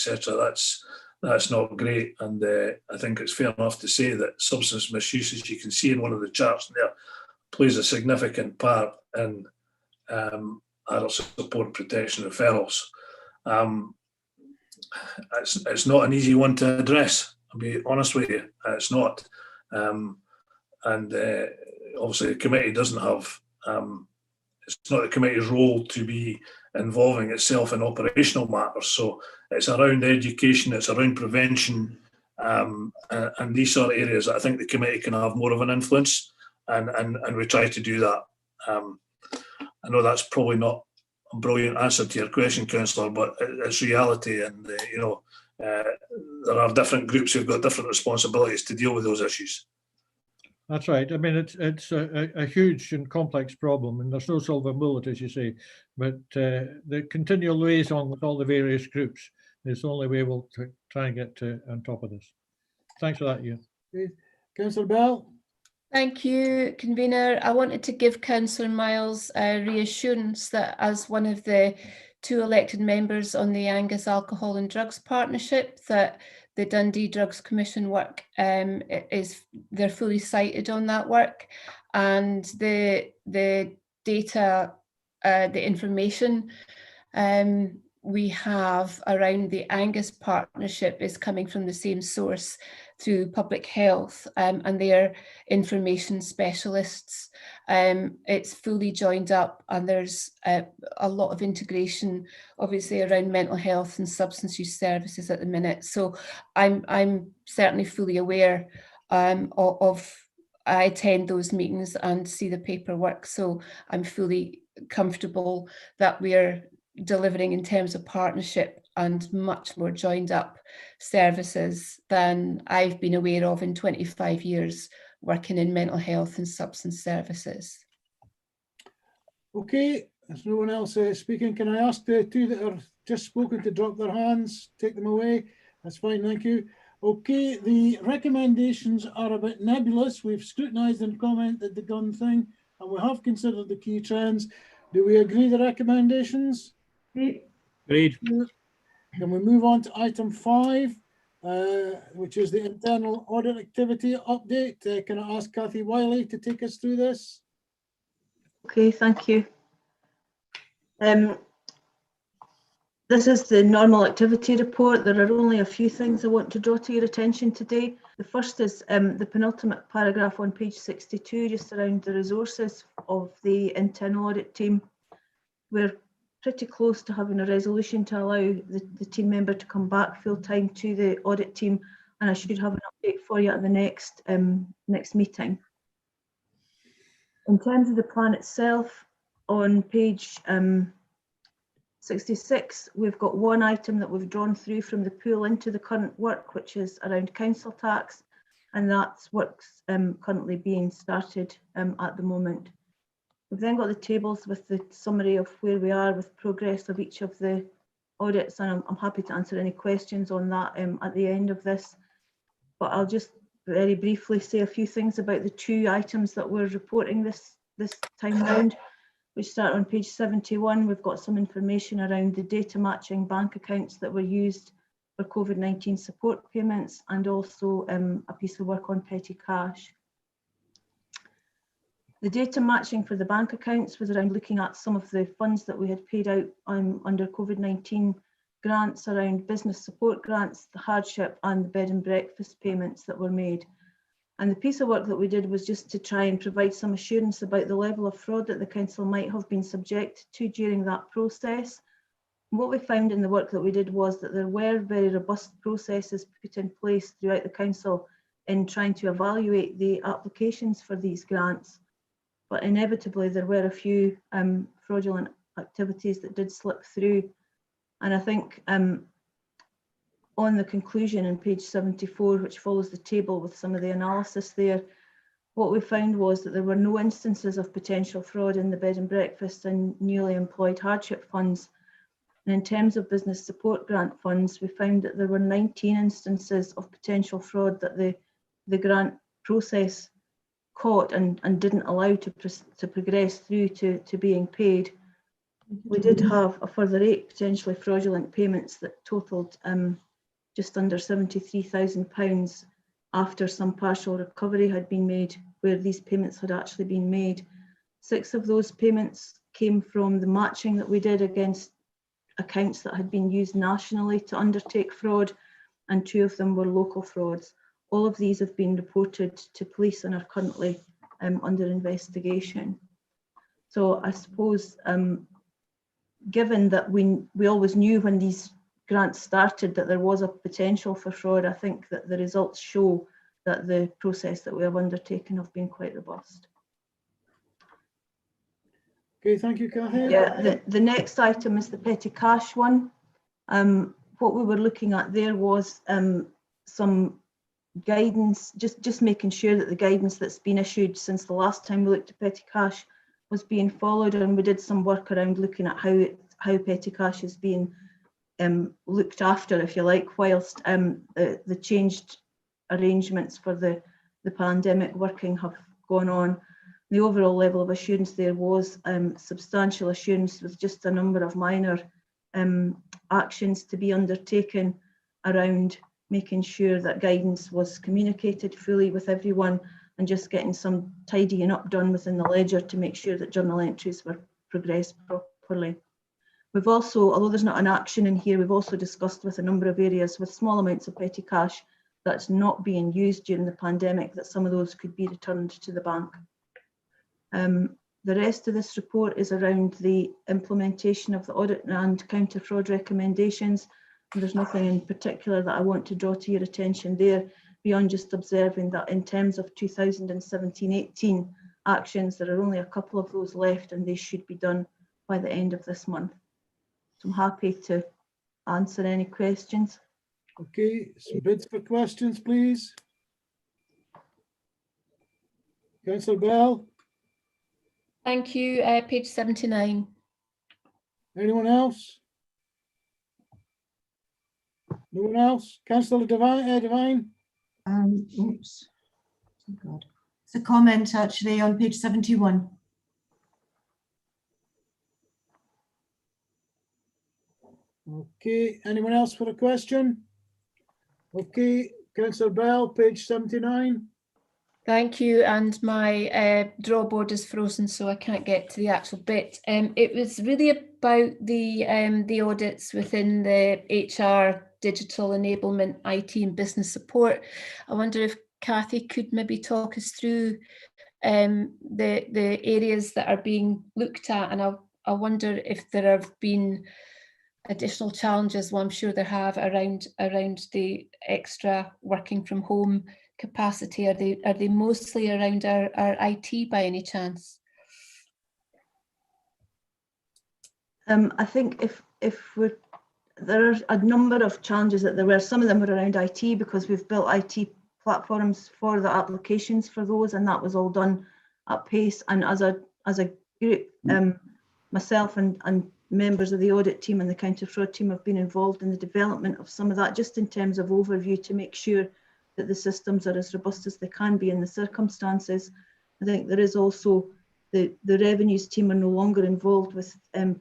that's not great. And I think it's fair enough to say that substance misuse, as you can see in one of the charts there, plays a significant part in adult support protection referrals. It's not an easy one to address, I'll be honest with you. It's not. And obviously the committee doesn't have, it's not the committee's role to be involving itself in operational matters. So it's around education, it's around prevention, and these sort of areas that I think the committee can have more of an influence, and we try to do that. I know that's probably not a brilliant answer to your question, Councillor, but it's reality, and there are different groups who've got different responsibilities to deal with those issues.
That's right. I mean, it's a huge and complex problem, and there's no silver bullet, as you say. But the continual liaison with all the various groups is the only way we'll try and get on top of this. Thanks for that, Ian.
Okay. Councillor Bell.
Thank you, Convener. I wanted to give Councillor Miles a reassurance that as one of the 2 elected members on the Angus Alcohol and Drugs Partnership, that the Dundee Drugs Commission work they're fully cited on that work, and the data, the information we have around the Angus partnership is coming from the same source through public health, and their information specialists. It's fully joined up, and there's a lot of integration obviously around mental health and substance use services at the minute. So I'm certainly fully aware of I attend those meetings and see the paperwork, so I'm fully comfortable that we're delivering in terms of partnership and much more joined up services than I've been aware of in 25 years working in mental health and substance services.
Okay, there's no one else speaking. Can I ask the 2 that are just spoken to drop their hands, take them away? That's fine, thank you. Okay, the recommendations are a bit nebulous. We've scrutinised and commented the gun thing, and we have considered the key trends. Do we agree the recommendations?
Agreed.
Can we move on to item 5, which is the internal audit activity update? Can I ask Kathy Wiley to take us through this?
Okay, thank you. This is the normal activity report. There are only a few things I want to draw to your attention today. The first is the penultimate paragraph on page 62, just around the resources of the internal audit team. We're pretty close to having a resolution to allow the team member to come back full time to the audit team, and I should have an update for you at the next meeting. In terms of the plan itself, on page 66, we've got one item that we've drawn through from the pool into the current work, which is around council tax, and that's work's currently being started at the moment. We've then got the tables with the summary of where we are with progress of each of the audits, and I'm happy to answer any questions on that at the end of this. But I'll just very briefly say a few things about the 2 items that we're reporting this time round, which start on page 71. We've got some information around the data matching bank accounts that were used for COVID-19 support payments, and also a piece of work on petty cash. The data matching for the bank accounts was around looking at some of the funds that we had paid out under COVID-19 grants, around business support grants, the hardship and the bed and breakfast payments that were made. And the piece of work that we did was just to try and provide some assurance about the level of fraud that the council might have been subject to during that process. And what we found in the work that we did was that there were very robust processes put in place throughout the council in trying to evaluate the applications for these grants. But inevitably there were a few fraudulent activities that did slip through. And I think on on the conclusion on page 74, which follows the table with some of the analysis there, what we found was that there were no instances of potential fraud in the bed and breakfast and newly employed hardship funds. And in terms of business support grant funds, we found that there were 19 instances of potential fraud that the grant process caught and didn't allow to progress through to being paid. We did have a further 8 potentially fraudulent payments that totalled just under £73,000 after some partial recovery had been made, where these payments had actually been made. 6 of those payments came from the matching that we did against accounts that had been used nationally to undertake fraud, and 2 of them were local frauds. All of these have been reported to police and are currently under investigation. So I suppose, given that we always knew when these grants started that there was a potential for fraud, I think that the results show that the process that we have undertaken have been quite robust.
Okay, thank you, Cathy.
Yeah, the next item is the petty cash one. What we were looking at there was some guidance, just making sure that the guidance that's been issued since the last time we looked at petty cash was being followed, and we did some work around looking at how petty cash is being looked after, if you like, whilst the changed arrangements for the pandemic working have gone on. The overall level of assurance there was substantial assurance, with just a number of minor actions to be undertaken around making sure that guidance was communicated fully with everyone, and just getting some tidying up done within the ledger to make sure that journal entries were progressed properly. We've also, although there's not an action in here, we've also discussed with a number of areas with small amounts of petty cash that's not being used during the pandemic, that some of those could be returned to the bank. The rest of this report is around the implementation of the audit and counter fraud recommendations. And there's nothing in particular that I want to draw to your attention there, beyond just observing that in terms of 2017-18 actions, there are only a couple of those left, and they should be done by the end of this month. So I'm happy to answer any questions.
Okay, some bids for questions, please. Councillor Bell.
Thank you. Page 79.
Anyone else? No one else? Councillor Devine?
Oops. Oh God. It's a comment actually on page 71.
Okay, anyone else for a question? Okay, Councillor Bell, page 79.
Thank you, and my draw board is frozen, so I can't get to the actual bit. It was really about the audits within the HR, digital enablement, IT and business support. I wonder if Cathy could maybe talk us through the areas that are being looked at, and I wonder if there have been additional challenges. Well, I'm sure there have around the extra working from home capacity. Are they mostly around our IT by any chance?
I think there are a number of challenges that there were. Some of them were around IT, because we've built IT platforms for the applications for those, and that was all done at pace. And as a group, myself and members of the audit team and the counter fraud team have been involved in the development of some of that, just in terms of overview, to make sure that the systems are as robust as they can be in the circumstances. I think there is also the revenues team are no longer involved with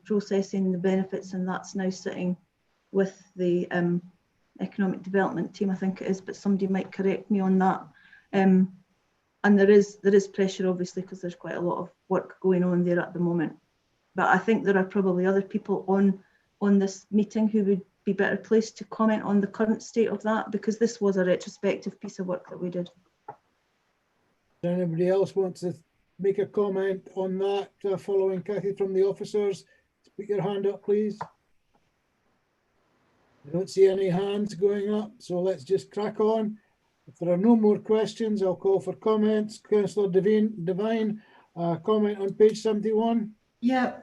processing the benefits, and that's now sitting with the economic development team, I think it is, but somebody might correct me on that. And there is pressure, obviously, because there's quite a lot of work going on there at the moment. But I think there are probably other people on this meeting who would be better placed to comment on the current state of that, because this was a retrospective piece of work that we did.
Does anybody else want to make a comment on that following Cathy from the officers? Put your hand up, please. I don't see any hands going up, so let's just crack on. If there are no more questions, I'll call for comments. Councillor Devine, comment on page 71.
Yeah,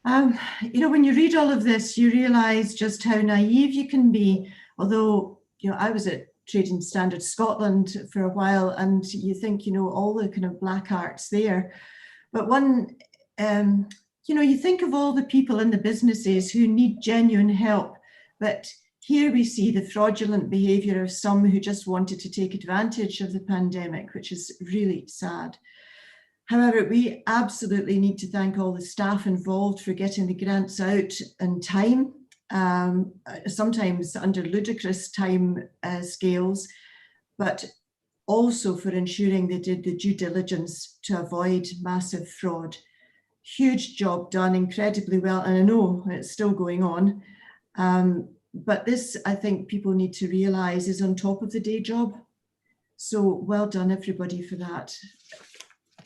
You know, when you read all of this, you realise just how naive you can be. Although, you know, I was at Trading Standards Scotland for a while, and you think, you know, all the kind of black arts there. But you know, you think of all the people in the businesses who need genuine help, but here we see the fraudulent behaviour of some who just wanted to take advantage of the pandemic, which is really sad. However, we absolutely need to thank all the staff involved for getting the grants out in time, sometimes under ludicrous time scales, but also for ensuring they did the due diligence to avoid massive fraud. Huge job done, incredibly well, and I know it's still going on. But this, I think people need to realise, is on top of the day job. So well done, everybody, for that.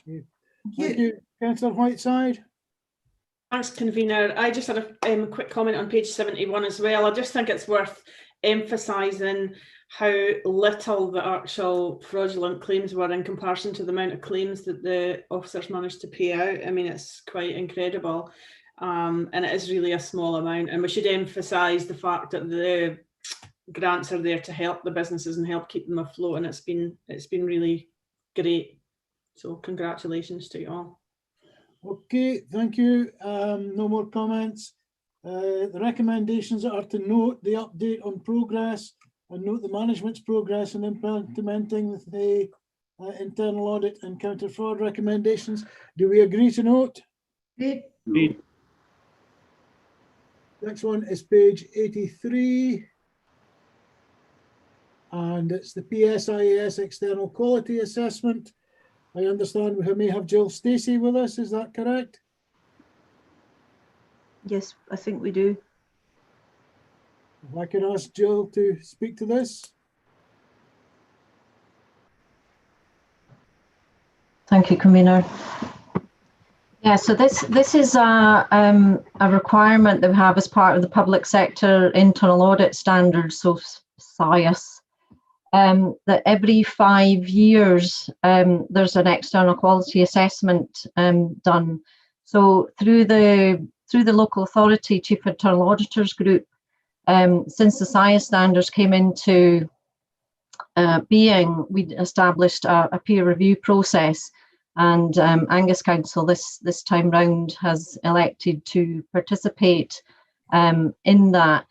Thank you, Councillor Whiteside.
Thanks, convener. I just had a quick comment on page 71 as well. I just think it's worth emphasising how little the actual fraudulent claims were in comparison to the amount of claims that the officers managed to pay out. I mean, it's quite incredible. And it is really a small amount. And we should emphasise the fact that the grants are there to help the businesses and help keep them afloat. And it's been really great. So congratulations to you all.
Okay, thank you. No more comments. The recommendations are to note the update on progress and note the management's progress in implementing the internal audit and counter fraud recommendations. Do we agree to note?
Great.
Next one is page 83. And it's the PSIAS external quality assessment. I understand we may have Jill Stacey with us, is that correct?
Yes, I think we do.
If I can ask Jill to speak to this.
Thank you, convener. Yeah, so this is a requirement that we have as part of the public sector internal audit standards, so SIAS. That every 5 years there's an external quality assessment done. So through the local authority chief internal auditors group, since the SIAS standards came into being, we established a peer review process, and Angus Council this time round has elected to participate in that.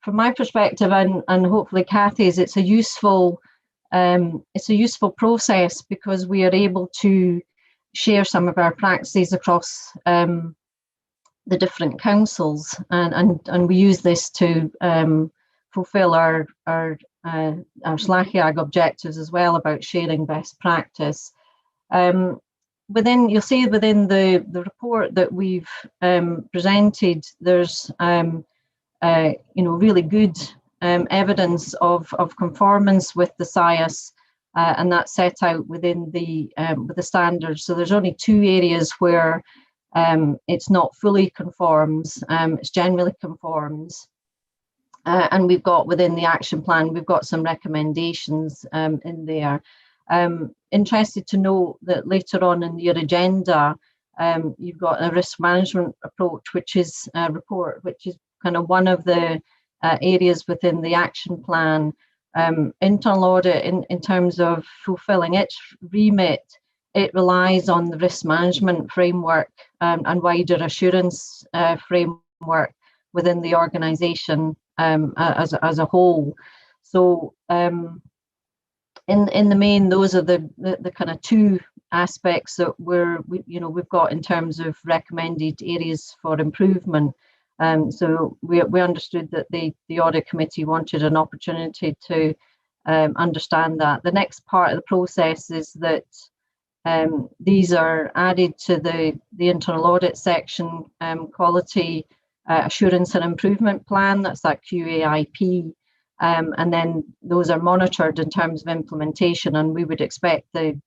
From my perspective, and hopefully Kathy's, it's a useful process because we are able to share some of our practices across the different councils, and we use this to fulfil our SLACIAG objectives as well about sharing best practice. You'll see within the report that we've presented, there's really good evidence of conformance with the SIAS, and that's set out within with the standards. So there's only 2 areas where it's not fully conforms, it's generally conforms. And we've got within the action plan, we've got some recommendations in there. Interested to note that later on in your agenda, you've got a risk management approach, which is a report, which is kind of one of the areas within the action plan. Internal audit, in terms of fulfilling its remit, it relies on the risk management framework and wider assurance framework within the organisation as a whole. So in the main, those are the kind of 2 aspects that we've got in terms of recommended areas for improvement. So we understood that the audit committee wanted an opportunity to understand that. The next part of the process is that these are added to the internal audit section, quality assurance and improvement plan, that's that QAIP, and then those are monitored in terms of implementation, and we would expect the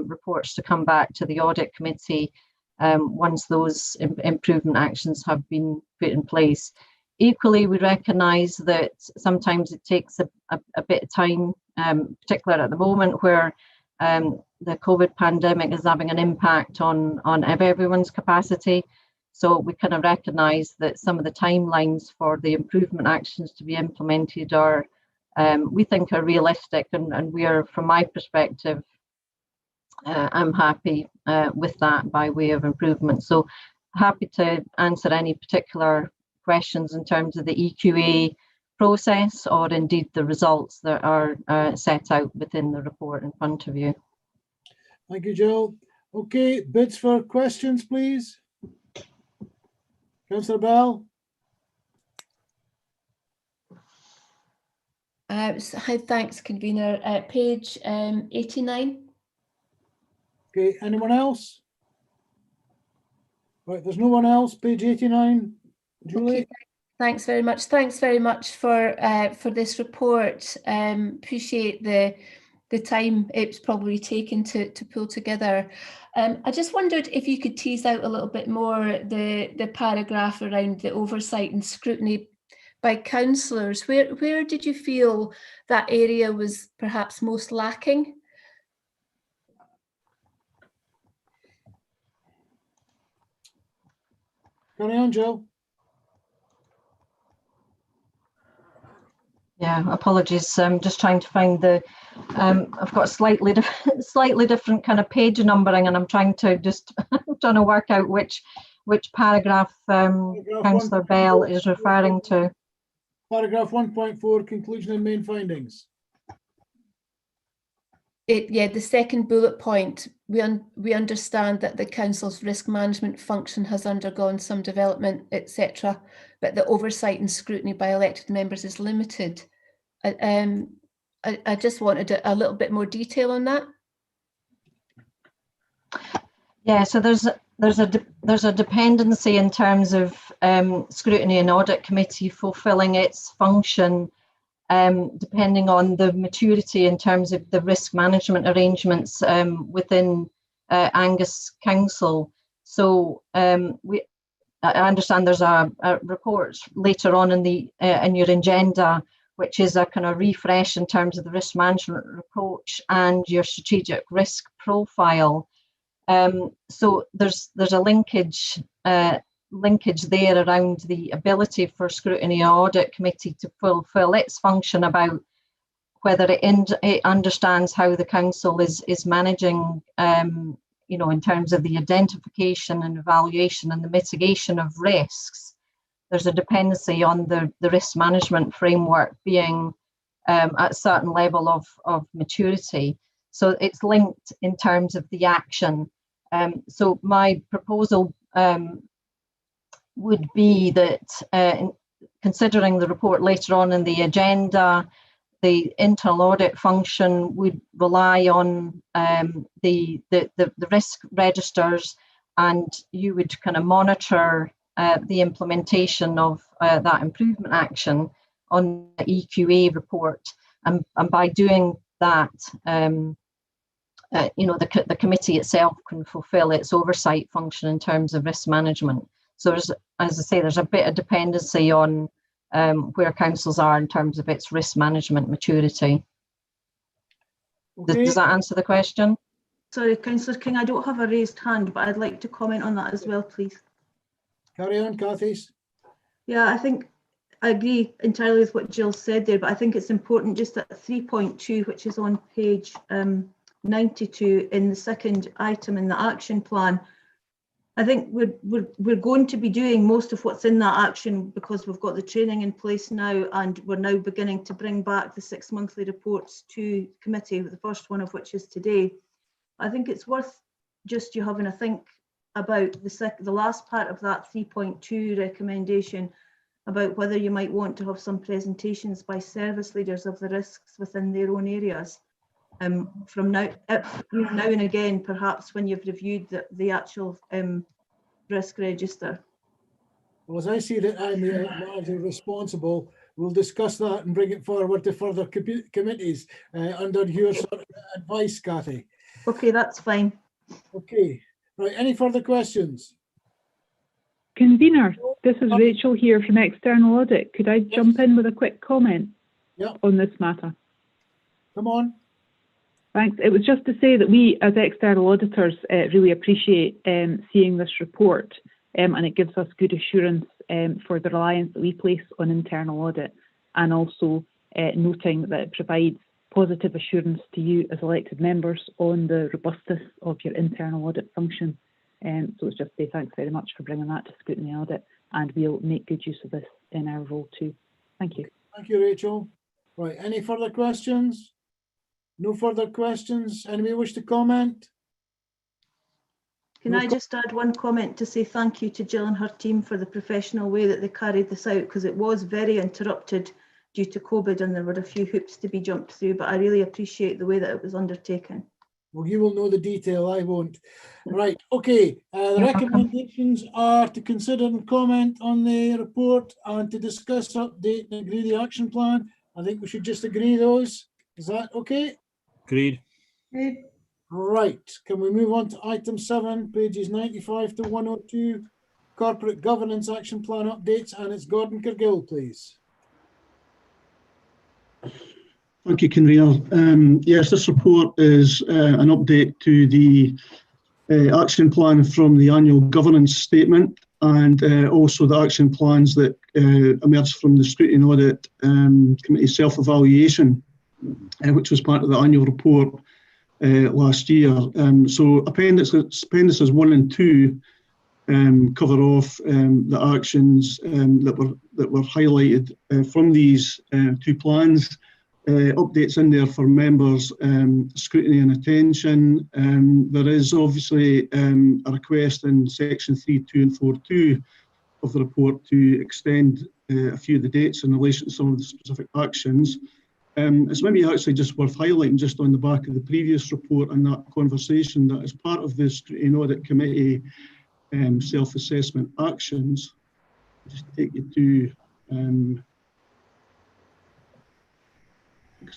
reports to come back to the audit committee once those improvement actions have been put in place. Equally, we recognise that sometimes it takes a bit of time, particularly at the moment where the COVID pandemic is having an impact on everyone's capacity. So we kind of recognise that some of the timelines for the improvement actions to be implemented are, we think, are realistic, and we are, from my perspective, I'm happy with that by way of improvement. So happy to answer any particular questions in terms of the EQA process, or indeed the results that are set out within the report in front of you.
Thank you, Jill. Okay, bids for questions, please. Councillor Bell.
Hi, thanks, convener. Page 89.
Okay, anyone else? Right, there's no one else. Page 89. Julie.
Okay, thanks very much. Thanks very much for this report. Appreciate the time it's probably taken to pull together. I just wondered if you could tease out a little bit more the paragraph around the oversight and scrutiny by councillors. Where did you feel that area was perhaps most lacking?
Carry on, Jill.
Yeah, apologies. I'm just trying to find the. I've got slightly different kind of page numbering, and I'm trying to work out which paragraph Councillor Bell is referring to.
Paragraph 1.4, conclusion and main findings.
The second bullet point, we understand that the council's risk management function has undergone some development, etc., but the oversight and scrutiny by elected members is limited. I just wanted a little bit more detail on that.
Yeah, so there's a dependency in terms of Scrutiny and Audit Committee fulfilling its function, depending on the maturity in terms of the risk management arrangements within Angus Council. So I understand there's a report later on in your agenda, which is a kind of refresh in terms of the risk management approach and your strategic risk profile. So there's a linkage there around the ability for Scrutiny Audit Committee to fulfil its function about whether it understands how the council is managing, in terms of the identification and evaluation and the mitigation of risks. There's a dependency on the risk management framework being at a certain level of maturity. So it's linked in terms of the action. So my proposal would be that considering the report later on in the agenda, the internal audit function would rely on the risk registers, and you would kind of monitor the implementation of that improvement action on the EQA report. And by doing that, the committee itself can fulfill its oversight function in terms of risk management. So there's, as I say, there's a bit of dependency on where councils are in terms of its risk management maturity.
Okay.
Does that answer the question?
Sorry, Councillor King, I don't have a raised hand, but I'd like to comment on that as well, please.
Carry on, Cathy.
Yeah, I think I agree entirely with what Jill said there, but I think it's important just at 3.2, which is on page 92 in the second item in the action plan. I think we're going to be doing most of what's in that action because we've got the training in place now, and we're now beginning to bring back the 6 monthly reports to committee, the first one of which is today. I think it's worth just you having a think about the last part of that 3.2 recommendation about whether you might want to have some presentations by service leaders of the risks within their own areas. From now and again, perhaps when you've reviewed the actual risk register.
Well, as I see that I'm largely responsible, we'll discuss that and bring it forward to further committees under your sort of advice, Cathy.
Okay, that's fine.
Okay, right, any further questions?
Convener, this is Rachel here from External Audit. Could I jump in with a quick comment on this matter?
Come on.
Thanks. It was just to say that we as external auditors really appreciate seeing this report and it gives us good assurance for the reliance that we place on internal audit, and also noting that it provides positive assurance to you as elected members on the robustness of your internal audit function. So it's just say thanks very much for bringing that to Scrutiny Audit, and we'll make good use of this in our role too. Thank you.
Thank you, Rachel. Right, any further questions? No further questions. Anybody wish to comment?
Can I just add one comment to say thank you to Jill and her team for the professional way that they carried this out, because it was very interrupted due to COVID and there were a few hoops to be jumped through, but I really appreciate the way that it was undertaken.
Well, you will know the detail, I won't. Right, okay. The recommendations are to consider and comment on the report and to discuss, update and agree the action plan. I think we should just agree those. Is that okay?
Agreed.
Okay.
Right, can we move on to item 7, pages 95 to 102, corporate governance action plan updates, and it's Gordon Cargill, please.
Thank you, convener. Yes, this report is an update to the action plan from the annual governance statement, and also the action plans that emerged from the Scrutiny Audit Committee self-evaluation, which was part of the annual report last year. So appendices 1 and 2 cover off the actions that were highlighted from these 2 plans. Updates in there for members' scrutiny and attention. There is obviously a request in section 3.2 and 4.2 of the report to extend a few of the dates in relation to some of the specific actions. It's maybe actually just worth highlighting, just on the back of the previous report and that conversation, that as part of the Scrutiny Audit Committee self-assessment actions, just take you to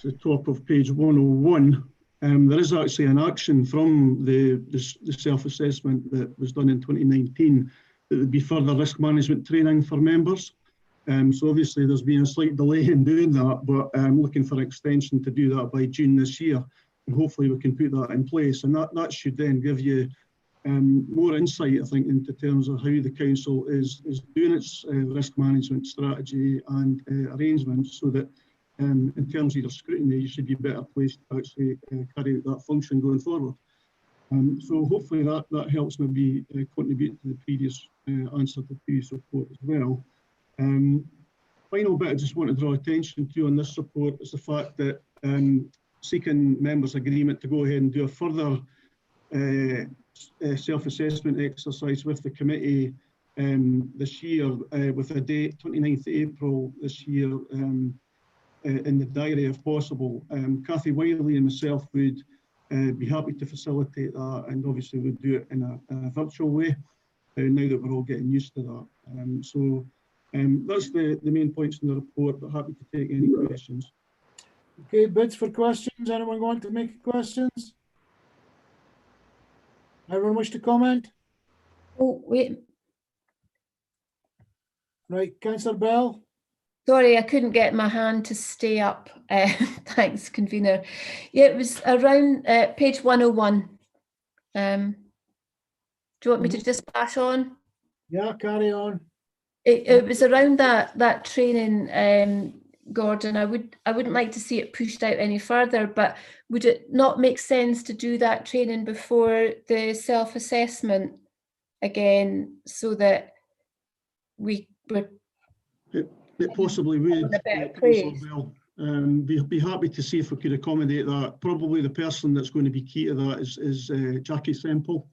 the top of page 101, there is actually an action from the self-assessment that was done in 2019 that would be further risk management training for members. So obviously there's been a slight delay in doing that, but I'm looking for an extension to do that by June this year, and hopefully we can put that in place, and that should then give you more insight, I think, into terms of how the council is doing its risk management strategy and arrangements, so that in terms of your scrutiny, you should be better placed to actually carry out that function going forward. So hopefully that helps maybe contribute to the previous answer to previous report as well. Final bit I just want to draw attention to on this report is the fact that seeking members' agreement to go ahead and do a further self-assessment exercise with the committee this year, with a date 29th April this year, in the diary if possible. Cathy Wiley and myself would be happy to facilitate that, and obviously we'd do it in a virtual way now that we're all getting used to that. So that's the main points in the report, but happy to take any questions.
Okay, bids for questions. Anyone want to make questions? Everyone wish to comment?
Oh, wait.
Right, Councillor Bell.
Sorry, I couldn't get my hand to stay up. Thanks, convener. Yeah, it was around page 101. Do you want me to just pass on?
Yeah, carry on.
It was around that training, Gordon. I wouldn't like to see it pushed out any further, but would it not make sense to do that training before the self-assessment again, so that we were
It possibly would. Be happy to see if we could accommodate that. Probably the person that's going to be key to that is Jackie Semple,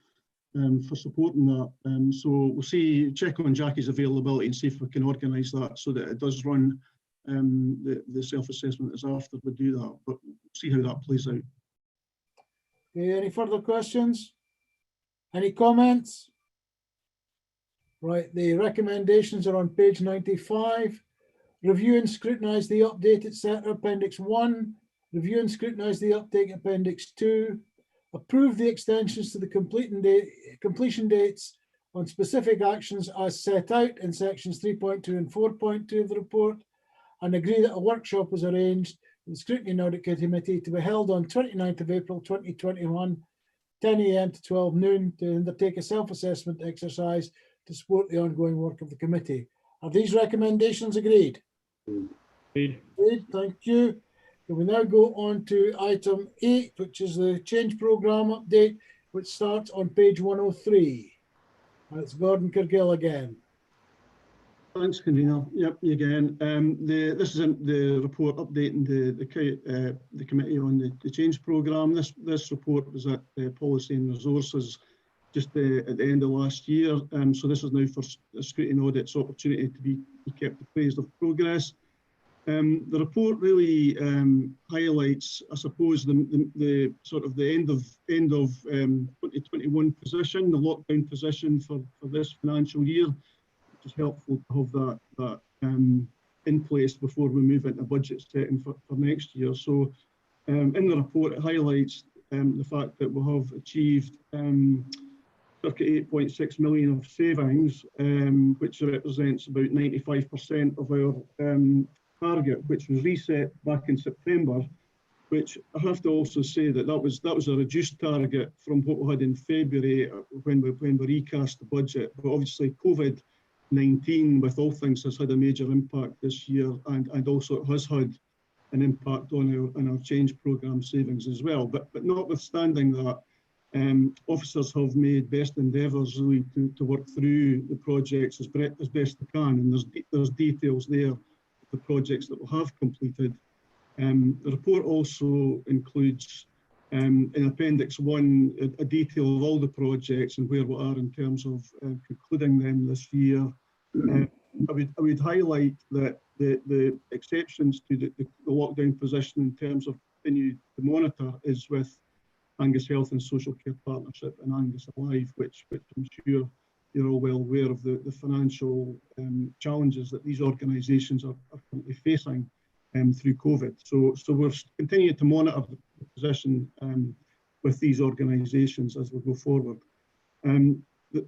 for supporting that. So we'll see, check on Jackie's availability and see if we can organise that so that it does run the self-assessment as after we do that, but see how that plays out.
Okay, any further questions? Any comments? Right, the recommendations are on page 95. Review and scrutinise the update, etc. Appendix 1. Review and scrutinise the update, Appendix 2. Approve the extensions to the completion dates on specific actions as set out in sections 3.2 and 4.2 of the report, and agree that a workshop was arranged with the Scrutiny and Audit Committee to be held on 29th of April 2021, 10 AM to 12 noon, to undertake a self-assessment exercise to support the ongoing work of the committee. Are these recommendations agreed?
Agreed.
Agreed, thank you. We will now go on to item 8, which is the change programme update, which starts on page 103. And it's Gordon Cargill again.
Thanks, convener. Yep, me again. This is the report updating the committee on the change programme. This report was at Policy and Resources just at the end of last year. So this is now for Scrutiny Audit's opportunity to be kept appraised of progress. The report really highlights, I suppose, the sort of the end of 2021 position, the lockdown position for this financial year, which is helpful to have that in place before we move into budget setting for next year. So in the report, it highlights the fact that we have achieved circa 8.6 million of savings, which represents about 95% of our target, which was reset back in September, which I have to also say that was a reduced target from what we had in February when we recast the budget. But obviously COVID-19, with all things, has had a major impact this year, and also it has had an impact on our change programme savings as well. But notwithstanding that, officers have made best endeavours really to work through the projects as best they can, and there's details there the projects that we have completed. The report also includes in Appendix 1 a detail of all the projects and where we are in terms of concluding them this year. I would highlight that the exceptions to the lockdown position in terms of continue to monitor is with Angus Health and Social Care Partnership and Angus Alive, which I'm sure you're all well aware of the financial challenges that these organisations are currently facing through COVID. So we're continuing to monitor the position with these organisations as we go forward. The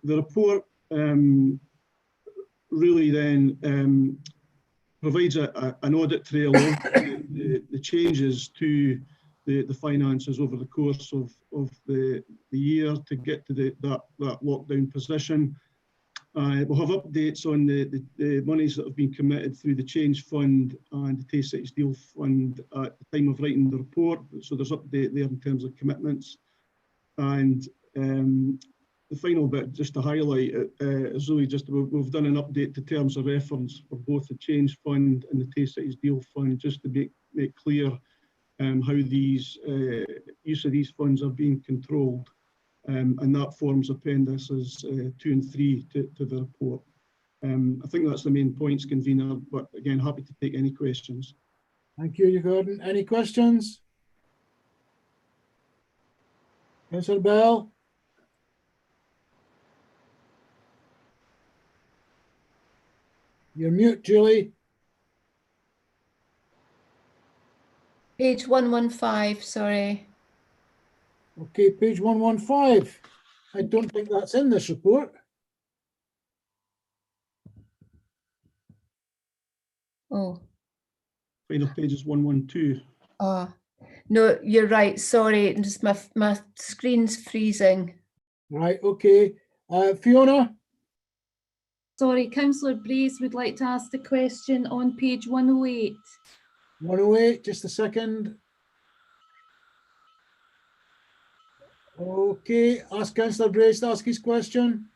report really then provides an audit trail of the changes to the finances over the course of the year to get to that lockdown position. We'll have updates on the monies that have been committed through the Change Fund and the Tay Cities Deal Fund at the time of writing the report. So there's update there in terms of commitments. And the final bit, just to highlight, is really just we've done an update to terms of reference for both the Change Fund and the Tay Cities Deal Fund, just to make clear how these use of these funds are being controlled, and that forms appendices 2 and 3 to the report. I think that's the main points, convener, but again, happy to take any questions.
Thank you, Gordon. Any questions? Councillor Bell? You're mute, Julie.
Page 115, sorry.
Okay, page 115. I don't think that's in this report.
Oh.
Final page is 112.
No, you're right. Sorry, just my screen's freezing.
Right, okay. Fiona?
Sorry, Councillor Brace would like to ask the question on page 108.
108, just a second. Okay, ask Councillor Brace to ask his question.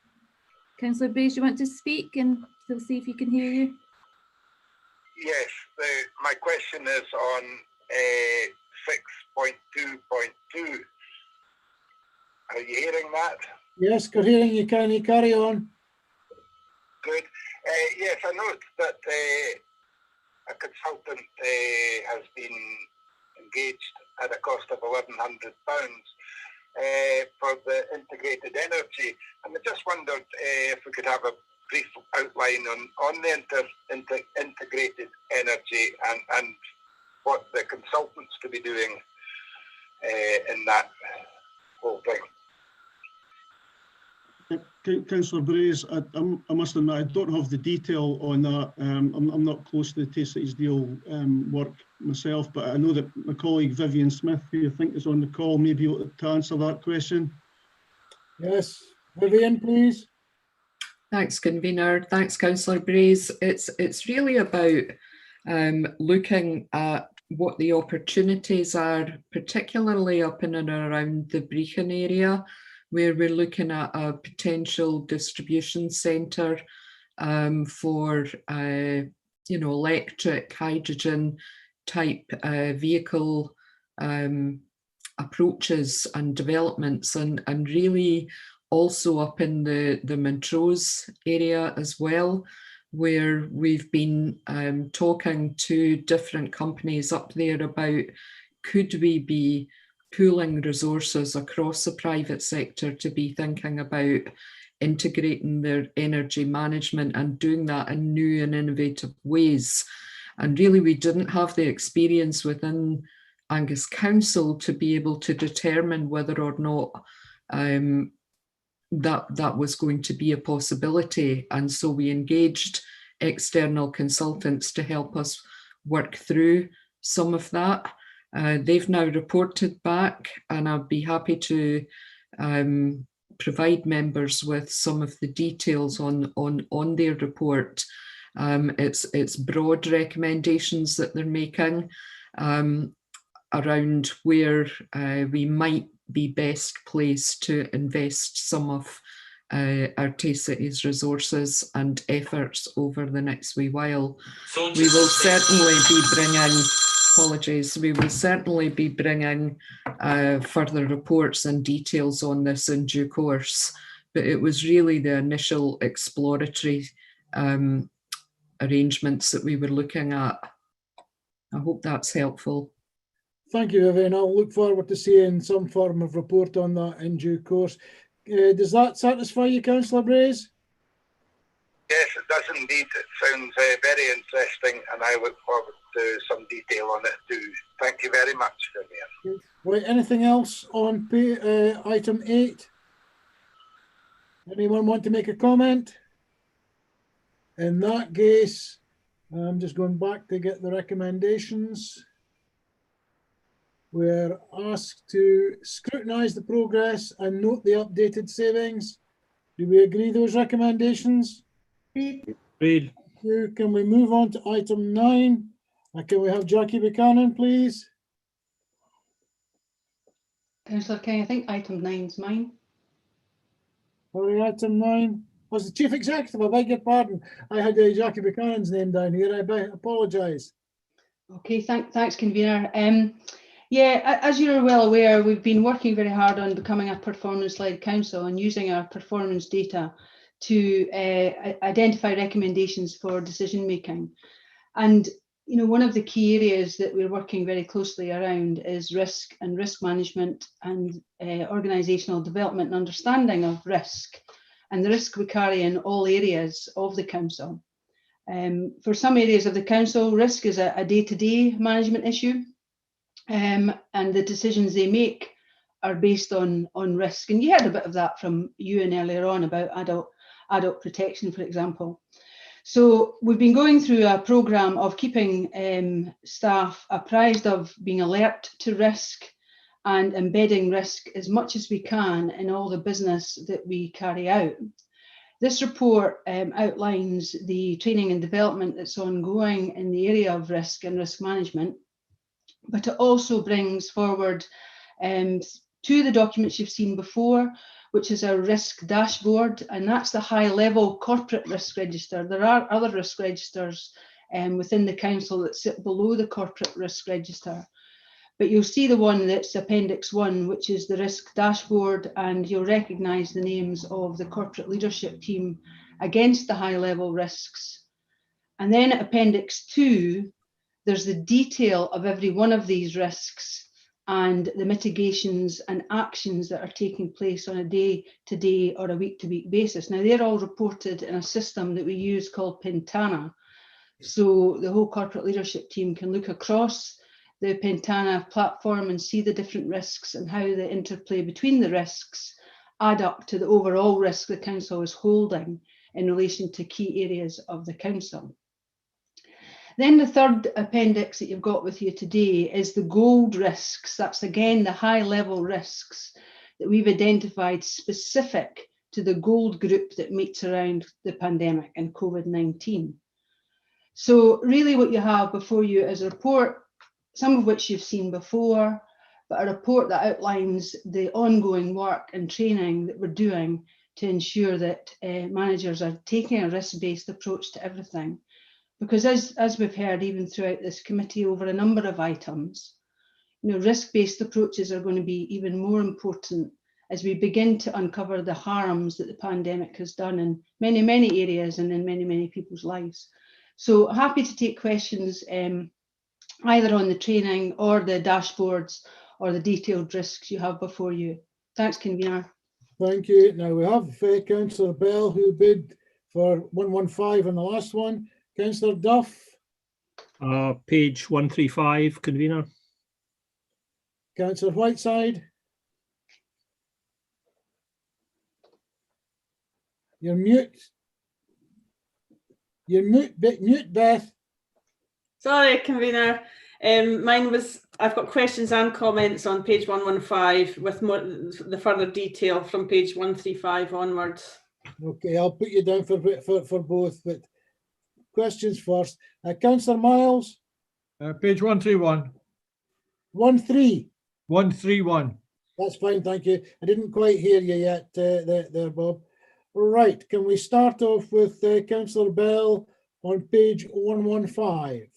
Councillor Brace, you want to speak, and we'll see if he can hear you.
Yes, my question is on 6.2.2. Are you hearing that?
Yes, we're hearing you. Can you carry on?
Good. Yes, I noticed that a consultant has been engaged at a cost of £1,100 for the integrated energy, and I just wondered if we could have a brief outline on the integrated energy and what the consultants to be doing in that whole thing.
Councillor Brace, I must admit I don't have the detail on that. I'm not close to the Tay Cities Deal work myself, but I know that my colleague Vivian Smith, who I think is on the call, may be able to answer that question.
Yes, Vivian, please.
Thanks, Convener. Thanks, Councillor Braes. It's really about looking at what the opportunities are, particularly up in and around the Brechin area, where we're looking at a potential distribution centre for electric, hydrogen type vehicle approaches and developments, and really also up in the Montrose area as well, where we've been talking to different companies up there about could we be pooling resources across the private sector to be thinking about integrating their energy management and doing that in new and innovative ways. And really we didn't have the experience within Angus Council to be able to determine whether or not that was going to be a possibility. And so we engaged external consultants to help us work through some of that. They've now reported back, and I'll be happy to provide members with some of the details on their report. It's broad recommendations that they're making around where we might be best placed to invest some of our Tay-City's resources and efforts over the next wee while. We will certainly be bringing, apologies, we will certainly be bringing further reports and details on this in due course, but it was really the initial exploratory arrangements that we were looking at. I hope that's helpful.
Thank you, Vivian. I'll look forward to seeing some form of report on that in due course. Does that satisfy you, Councillor Braes?
Yes, it does indeed. It sounds very interesting, and I look forward to some detail on it too. Thank you very much, Vivian.
Right, anything else on item 8? Anyone want to make a comment? In that case, I'm just going back to get the recommendations. We're asked to scrutinise the progress and note the updated savings. Do we agree those recommendations?
Agreed.
Can we move on to item 9? Can we have Jackie Buchanan, please?
Councillor King, I think item 9 is mine.
Sorry, item 9 was the Chief Executive. I beg your pardon. I had Jackie Buchanan's name down here. I apologise.
Okay, thanks, Convener. Yeah, as you're well aware, we've been working very hard on becoming a performance-led council and using our performance data to identify recommendations for decision making. And one of the key areas that we're working very closely around is risk and risk management and organisational development and understanding of risk and the risk we carry in all areas of the council. For some areas of the council, risk is a day-to-day management issue. And the decisions they make are based on risk. And you heard a bit of that from Ewan earlier on about adult protection, for example. So we've been going through a programme of keeping staff apprised of being alert to risk and embedding risk as much as we can in all the business that we carry out. This report outlines the training and development that's ongoing in the area of risk and risk management, but it also brings forward 2 of the documents you've seen before, which is our risk dashboard, and that's the high-level corporate risk register. There are other risk registers within the council that sit below the corporate risk register, but you'll see the one that's Appendix 1, which is the risk dashboard, and you'll recognise the names of the corporate leadership team against the high-level risks. And then at Appendix 2, there's the detail of every one of these risks and the mitigations and actions that are taking place on a day-to-day or a week-to-week basis. Now, they're all reported in a system that we use called Pentana. So the whole corporate leadership team can look across the Pentana platform and see the different risks and how the interplay between the risks add up to the overall risk the council is holding in relation to key areas of the council. Then the third appendix that you've got with you today is the gold risks. That's again the high level risks that we've identified specific to the gold group that meets around the pandemic and COVID-19. So really what you have before you is a report, some of which you've seen before, but a report that outlines the ongoing work and training that we're doing to ensure that managers are taking a risk-based approach to everything. Because as we've heard even throughout this committee over a number of items, risk-based approaches are going to be even more important as we begin to uncover the harms that the pandemic has done in many, many areas and in many, many people's lives. So happy to take questions either on the training or the dashboards or the detailed risks you have before you. Thanks, Convener.
Thank you. Now we have Councillor Bell who bid for 115 on the last one. Councillor Duff.
Page 135, Convener.
Councillor Whiteside. You're mute. You're mute, Beth.
Sorry, Convener. Mine was, I've got questions and comments on page 115 with more the further detail from page 135 onwards.
Okay, I'll put you down for both, but questions first. Councillor Miles.
Page 131. 131.
That's fine, thank you. I didn't quite hear you yet there, Bob. Right, can we start off with Councillor Bell on page 115?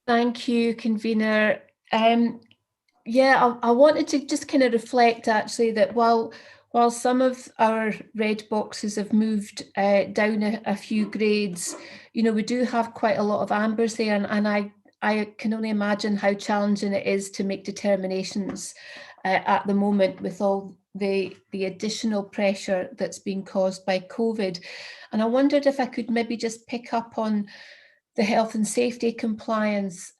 Thank you, Convener. Yeah, I wanted to just kind of reflect actually that while some of our red boxes have moved down a few grades, we do have quite a lot of ambers there, and I can only imagine how challenging it is to make determinations at the moment with all the additional pressure that's being caused by COVID. And I wondered if I could maybe just pick up on the health and safety compliance,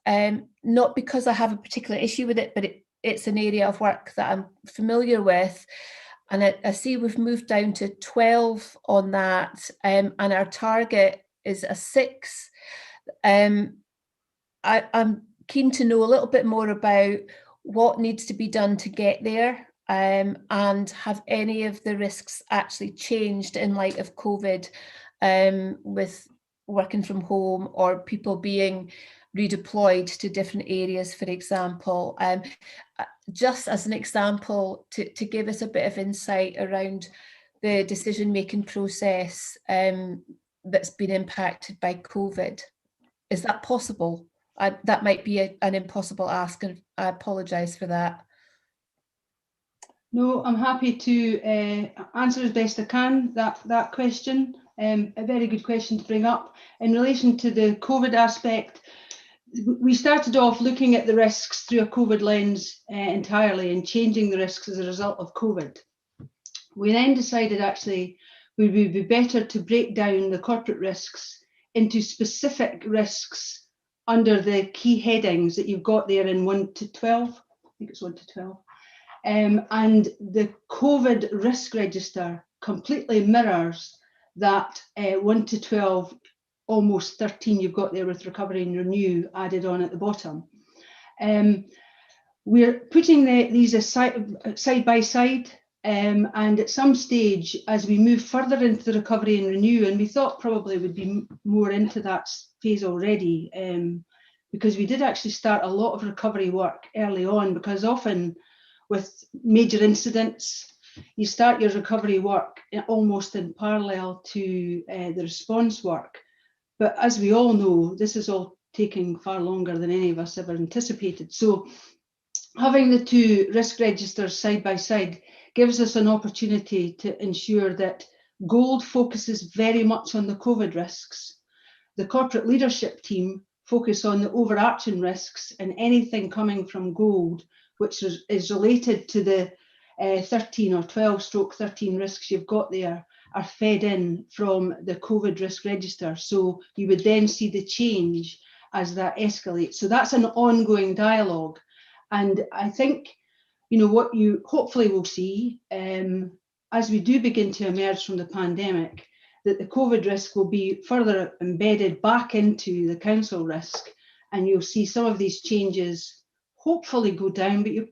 not because I have a particular issue with it, but it's an area of work that I'm familiar with. And I see we've moved down to 12 on that, and our target is a 6. I'm keen to know a little bit more about what needs to be done to get there, and have any of the risks actually changed in light of COVID, with working from home or people being redeployed to different areas, for example. Just as an example, to give us a bit of insight around the decision-making process that's been impacted by COVID. Is that possible? That might be an impossible ask, and I apologise for that.
No, I'm happy to answer as best I can that question. A very good question to bring up. In relation to the COVID aspect, we started off looking at the risks through a COVID lens entirely and changing the risks as a result of COVID. We then decided actually we would be better to break down the corporate risks into specific risks under the key headings that you've got there in 1 to 12. I think it's 1 to 12. And the COVID risk register completely mirrors that 1 to 12, almost 13 you've got there with recovery and renew added on at the bottom. We're putting these side by side, and at some stage as we move further into the recovery and renew, and we thought probably would be more into that phase already, because we did actually start a lot of recovery work early on, because often with major incidents, you start your recovery work almost in parallel to the response work. But as we all know, this is all taking far longer than any of us ever anticipated. So having the two risk registers side by side gives us an opportunity to ensure that Gold focuses very much on the COVID risks. The corporate leadership team focus on the overarching risks, and anything coming from Gold, which is related to the 13 or 12/13 risks you've got there, are fed in from the COVID risk register. So you would then see the change as that escalates. So that's an ongoing dialogue. And I think, what you hopefully will see as we do begin to emerge from the pandemic, that the COVID risk will be further embedded back into the council risk. And you'll see some of these changes hopefully go down, but you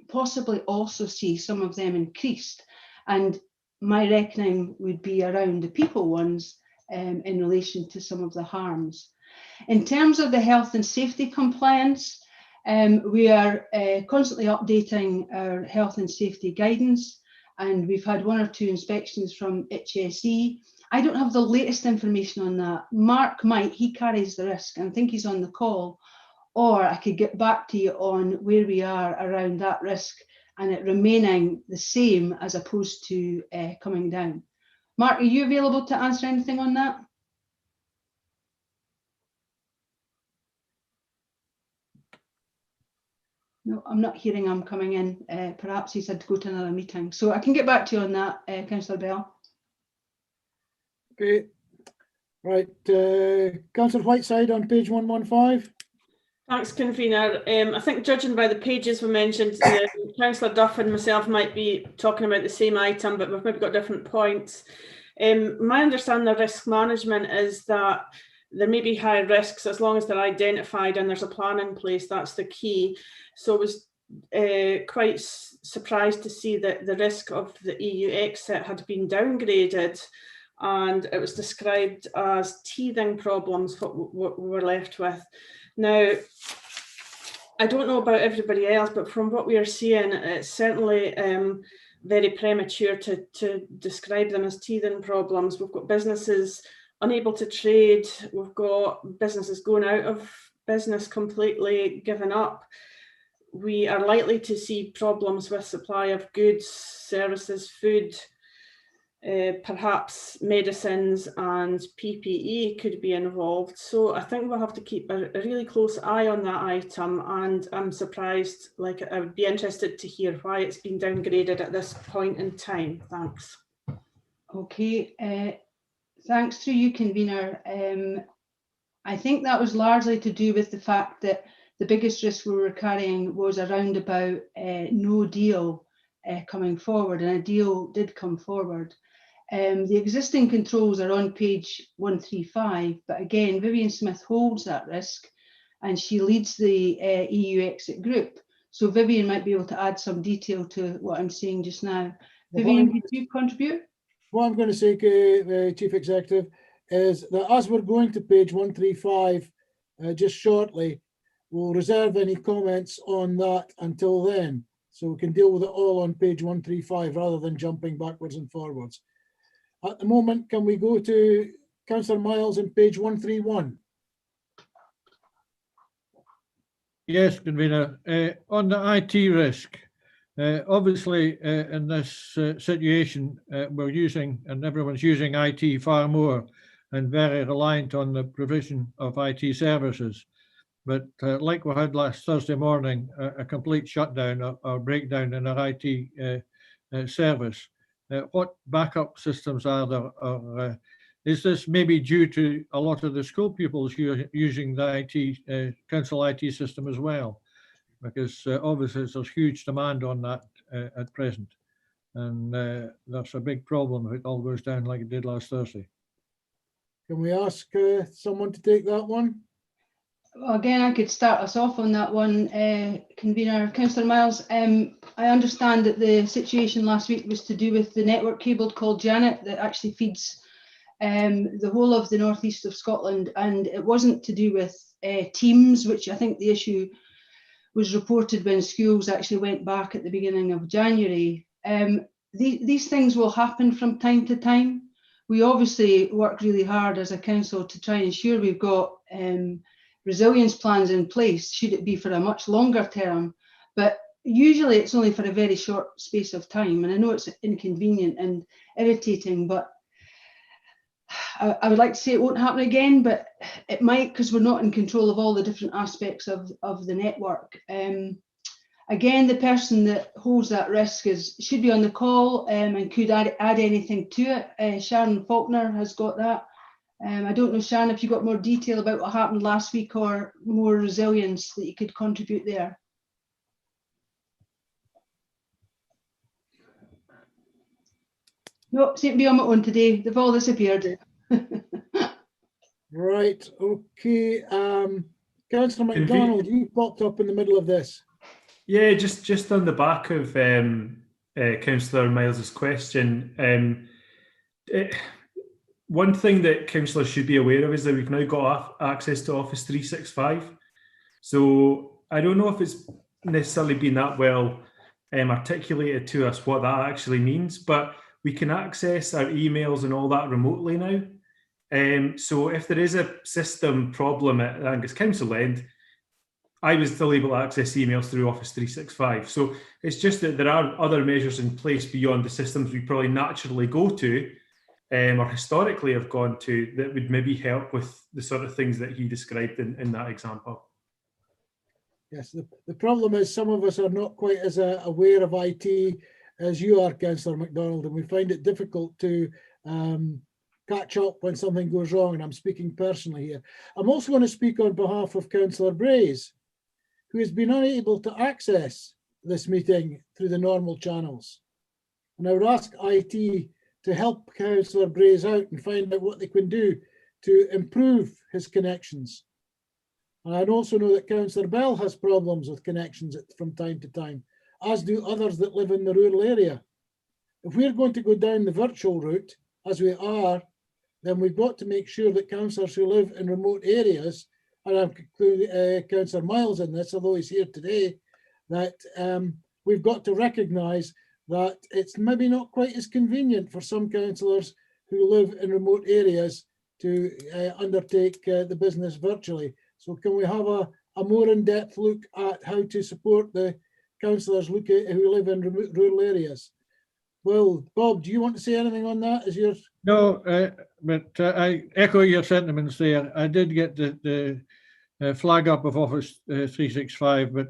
possibly also see some of them increased. And my reckoning would be around the people ones in relation to some of the harms. In terms of the health and safety compliance, we are constantly updating our health and safety guidance, and we've had 1 or 2 inspections from HSE. I don't have the latest information on that. Mark might, he carries the risk, and I think he's on the call, or I could get back to you on where we are around that risk and it remaining the same as opposed to coming down. Mark, are you available to answer anything on that? No, I'm not hearing him coming in. Perhaps he's had to go to another meeting. So I can get back to you on that, Councillor Bell.
Okay. Right. Councillor Whiteside on page 115.
Thanks, convener. I think judging by the pages we mentioned, Councillor Duff and myself might be talking about the same item, but we've maybe got different points. My understanding of risk management is that there may be high risks as long as they're identified and there's a plan in place. That's the key. So I was quite surprised to see that the risk of the EU exit had been downgraded, and it was described as teething problems, what we were left with. Now, I don't know about everybody else, but from what we are seeing, it's certainly very premature to describe them as teething problems. We've got businesses unable to trade. We've got businesses going out of business completely, given up. We are likely to see problems with supply of goods, services, food, perhaps medicines and PPE could be involved. So I think we'll have to keep a really close eye on that item, and I'm surprised, like I would be interested to hear why it's been downgraded at this point in time. Thanks.
Okay, thanks to you, convener. I think that was largely to do with the fact that the biggest risk we were carrying was around about no deal coming forward, and a deal did come forward. The existing controls are on page 135, but again, Vivian Smith holds that risk and she leads the EU exit group. So Vivian might be able to add some detail to what I'm saying just now. Vivian, did you contribute?
What I'm going to say, Chief Executive, is that as we're going to page 135 just shortly, we'll reserve any comments on that until then, so we can deal with it all on page 135 rather than jumping backwards and forwards. At the moment, can we go to Councillor Miles on page 131?
Yes, convener. On the IT risk, obviously in this situation, we're using, and everyone's using IT far more and very reliant on the provision of IT services. But like we had last Thursday morning, a complete shutdown or breakdown in our IT service. What backup systems are there? Or, is this maybe due to a lot of the school pupils using the IT council IT system as well? Because obviously there's huge demand on that at present, and that's a big problem if it all goes down like it did last Thursday.
Can we ask someone to take that one?
Again, I could start us off on that one, convener. Councillor Miles, I understand that the situation last week was to do with the network cable called Janet that actually feeds the whole of the northeast of Scotland, and it wasn't to do with Teams, which I think the issue was reported when schools actually went back at the beginning of January. These things will happen from time to time. We obviously work really hard as a council to try and ensure we've got resilience plans in place, should it be for a much longer term, but usually it's only for a very short space of time. And I know it's inconvenient and irritating, but I would like to say it won't happen again, but it might, because we're not in control of all the different aspects of the network. Again, the person that holds that risk should be on the call and could add anything to it. Sharon Faulkner has got that. I don't know, Sharon, if you got more detail about what happened last week or more resilience that you could contribute there. No, seem to be on my own today. They've all disappeared.
Right, okay. Councillor MacDonald, you popped up in the middle of this.
Yeah, just on the back of Councillor Miles's question. One thing that councillors should be aware of is that we've now got access to Office 365. So I don't know if it's necessarily been that well articulated to us what that actually means, but we can access our emails and all that remotely now. So if there is a system problem at Angus Council end, I was still able to access emails through Office 365. So it's just that there are other measures in place beyond the systems we probably naturally go to or historically have gone to that would maybe help with the sort of things that he described in that example.
Yes, the problem is some of us are not quite as aware of IT as you are, Councillor MacDonald, and we find it difficult to catch up when something goes wrong, and I'm speaking personally here. I'm also going to speak on behalf of Councillor Brays, who has been unable to access this meeting through the normal channels. And I would ask IT to help Councillor Brays out and find out what they can do to improve his connections. And I also know that Councillor Bell has problems with connections from time to time, as do others that live in the rural area. If we're going to go down the virtual route, as we are, then we've got to make sure that councillors who live in remote areas, and I'm including Councillor Miles in this, although he's here today, that we've got to recognise that it's maybe not quite as convenient for some councillors who live in remote areas to undertake the business virtually. So can we have a more in-depth look at how to support the councillors who live in rural areas? Well, Bob, do you want to say anything on that? Is yours?
No, but I echo your sentiments there. I did get the flag up of Office 365, but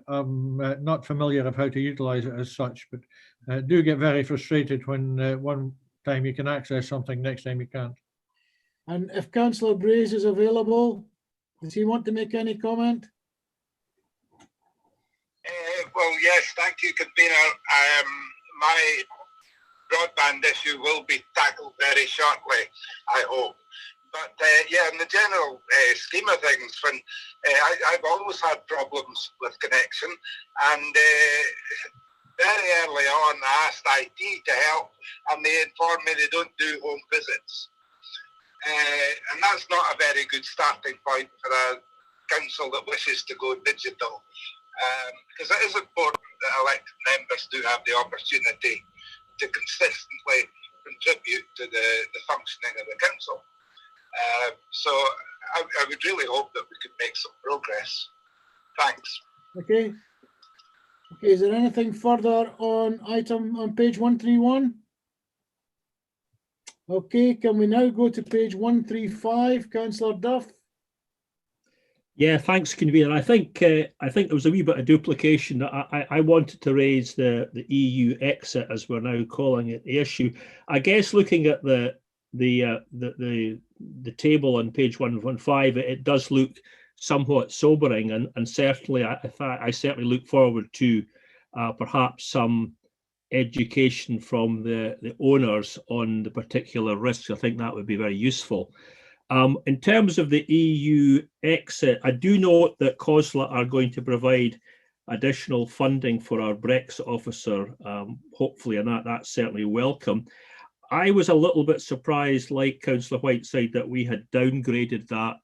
I'm not familiar of how to utilise it as such. But I do get very frustrated when one time you can access something, next time you can't.
And if Councillor Brays is available, does he want to make any comment?
Well, yes, thank you, convener. My broadband issue will be tackled very shortly, I hope. But yeah, in the general scheme of things, when I've always had problems with connection, and very early on I asked IT to help, and they informed me they don't do home visits. And that's not a very good starting point for a council that wishes to go digital, because it is important that elected members do have the opportunity to consistently contribute to the functioning of the council. So I would really hope that we could make some progress. Thanks.
Okay. Okay, is there anything further on page 131? Okay, can we now go to page 135, Councillor Duff?
Yeah, thanks, convener. I think there was a wee bit of duplication. I wanted to raise the EU exit, as we're now calling it, the issue. I guess looking at the table on page 115, it does look somewhat sobering, and certainly I certainly look forward to perhaps some education from the owners on the particular risks. I think that would be very useful. In terms of the EU exit, I do note that COSLA are going to provide additional funding for our Brexit officer, hopefully, and that's certainly welcome. I was a little bit surprised, like Councillor Whiteside, that we had downgraded that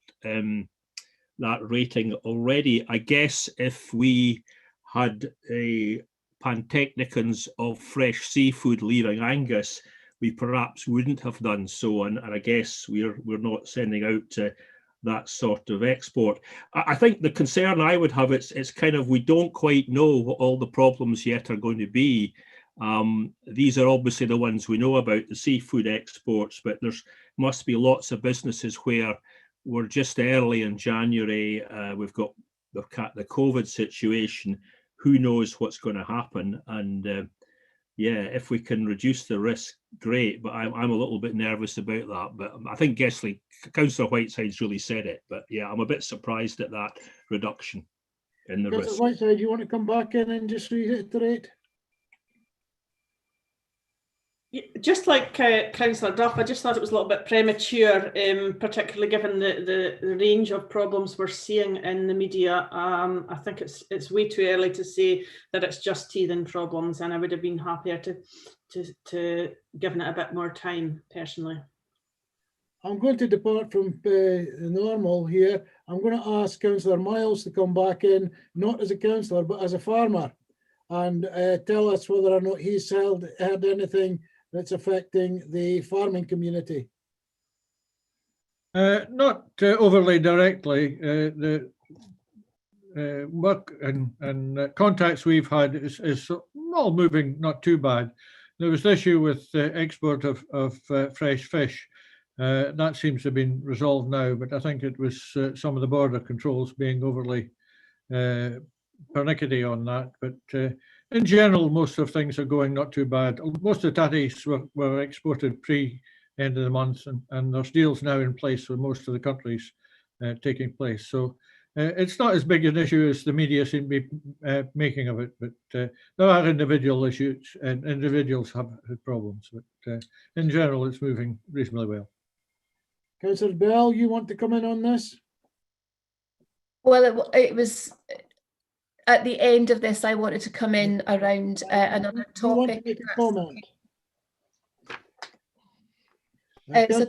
rating already. I guess if we had a pantechnicons of fresh seafood leaving Angus, we perhaps wouldn't have done so, and I guess we're not sending out that sort of export. I think the concern I would have, it's kind of, we don't quite know what all the problems yet are going to be. These are obviously the ones we know about, the seafood exports, but there's must be lots of businesses where we're just early in January, we've got the COVID situation, who knows what's going to happen, and yeah, if we can reduce the risk, great, but I'm a little bit nervous about that. But I think Councillor Whiteside's really said it, but yeah, I'm a bit surprised at that reduction in the risk.
Councillor Whiteside, you want to come back in and just reiterate?
Just like Councillor Duff, I just thought it was a little bit premature, particularly given the range of problems we're seeing in the media. I think it's way too early to say that it's just teething problems, and I would have been happier to given it a bit more time personally.
I'm going to depart from the normal here. I'm going to ask Councillor Miles to come back in, not as a councillor, but as a farmer, and tell us whether or not he's heard anything that's affecting the farming community.
Not overly directly. The work and contacts we've had is all moving not too bad. There was the issue with the export of fresh fish. That seems to have been resolved now, but I think it was some of the border controls being overly pernickety on that. But in general, most of things are going not too bad. Most of the tatties were exported pre-end of the month, and there's deals now in place for most of the countries taking place. So it's not as big an issue as the media seem to be making of it, but there are individual issues, and individuals have had problems. But in general, it's moving reasonably well.
Councillor Bell, you want to come in on this?
Well, it was at the end of this, I wanted to come in around another topic.
You want to make a comment?
It's a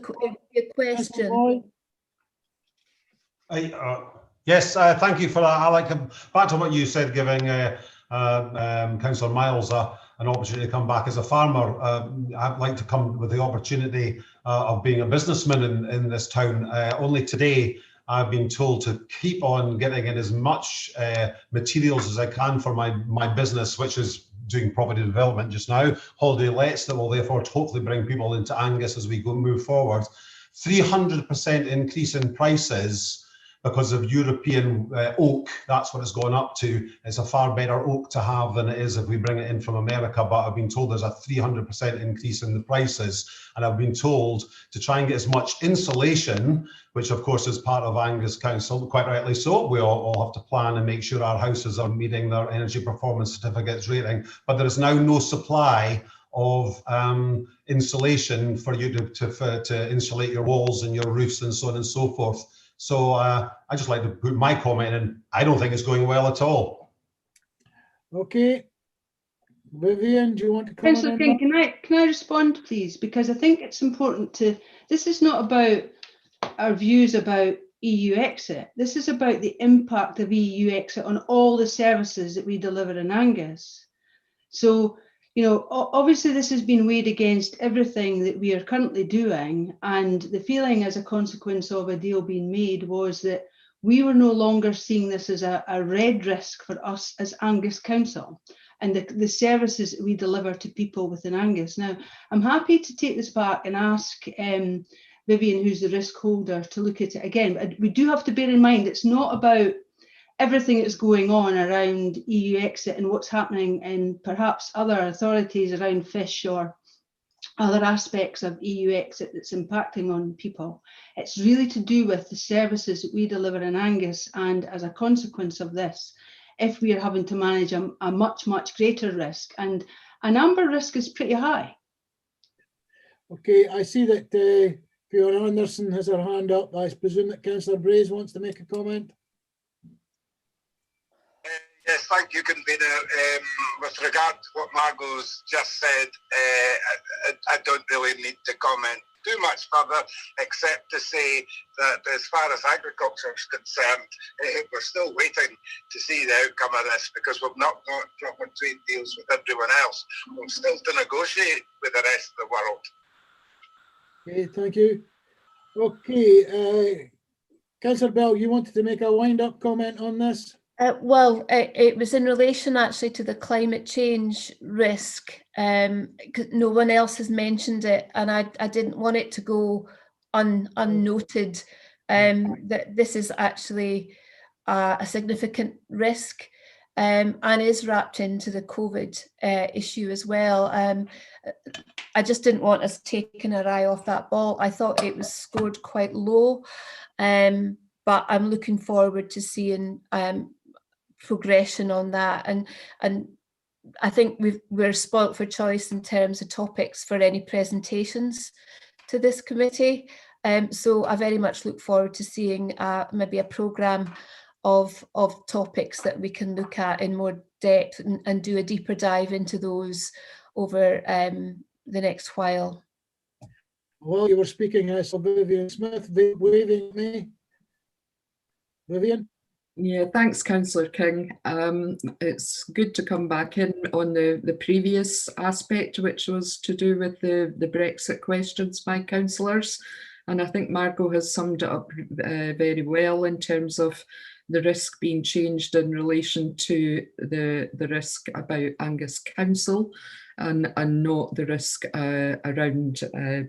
question.
Yes, thank you for that. I like back to what you said, giving Councillor Miles an opportunity to come back as a farmer. I'd like to come with the opportunity of being a businessman in this town. Only today I've been told to keep on getting in as much materials as I can for my business, which is doing property development just now, holiday lets that will therefore hopefully bring people into Angus as we move forward. 300% increase in prices because of European oak. That's what it's gone up to. It's a far better oak to have than it is if we bring it in from America, but I've been told there's a 300% increase in the prices, and I've been told to try and get as much insulation, which of course is part of Angus Council, quite rightly so. We all have to plan and make sure our houses are meeting their energy performance certificates rating, but there is now no supply of insulation for you to insulate your walls and your roofs and so on and so forth. So I just like to put my comment in. I don't think it's going well at all.
Okay. Vivian, do you want to comment
Councillor
on
King,
that?
can I respond, please? Because I think it's important to, this is not about our views about EU exit. This is about the impact of EU exit on all the services that we deliver in Angus. So, you know, obviously this has been weighed against everything that we are currently doing, and the feeling as a consequence of a deal being made was that we were no longer seeing this as a red risk for us as Angus Council and the services that we deliver to people within Angus. Now, I'm happy to take this back and ask Vivian, who's the risk holder, to look at it again. But we do have to bear in mind it's not about everything that's going on around EU exit and what's happening in perhaps other authorities around fish or other aspects of EU exit that's impacting on people. It's really to do with the services that we deliver in Angus, and as a consequence of this, if we are having to manage a much, much greater risk, and an amber risk is pretty high.
Okay, I see that Fiona Anderson has her hand up. I presume that Councillor Braze wants to make a comment.
Yes, thank you, Convener. With regard to what Margot's just said, I don't really need to comment too much further, except to say that as far as agriculture is concerned, we're still waiting to see the outcome of this, because we've not got proper trade deals with everyone else. We're still to negotiate with the rest of the world.
Okay, thank you. Okay, Councillor Bell, you wanted to make a wind-up comment on this?
Well, it was in relation actually to the climate change risk. No one else has mentioned it, and I didn't want it to go unnoted, that this is actually a significant risk and is wrapped into the COVID issue as well. I just didn't want us taking our eye off that ball. I thought it was scored quite low, but I'm looking forward to seeing progression on that, and I think we're spoilt for choice in terms of topics for any presentations to this committee. So I very much look forward to seeing maybe a programme of topics that we can look at in more depth and do a deeper dive into those over the next while.
While you were speaking, I saw Vivian Smith waving at me. Vivian?
Yeah, thanks, Councillor King. It's good to come back in on the previous aspect, which was to do with the Brexit questions by councillors. And I think Margot has summed it up very well in terms of the risk being changed in relation to the risk about Angus Council and not the risk around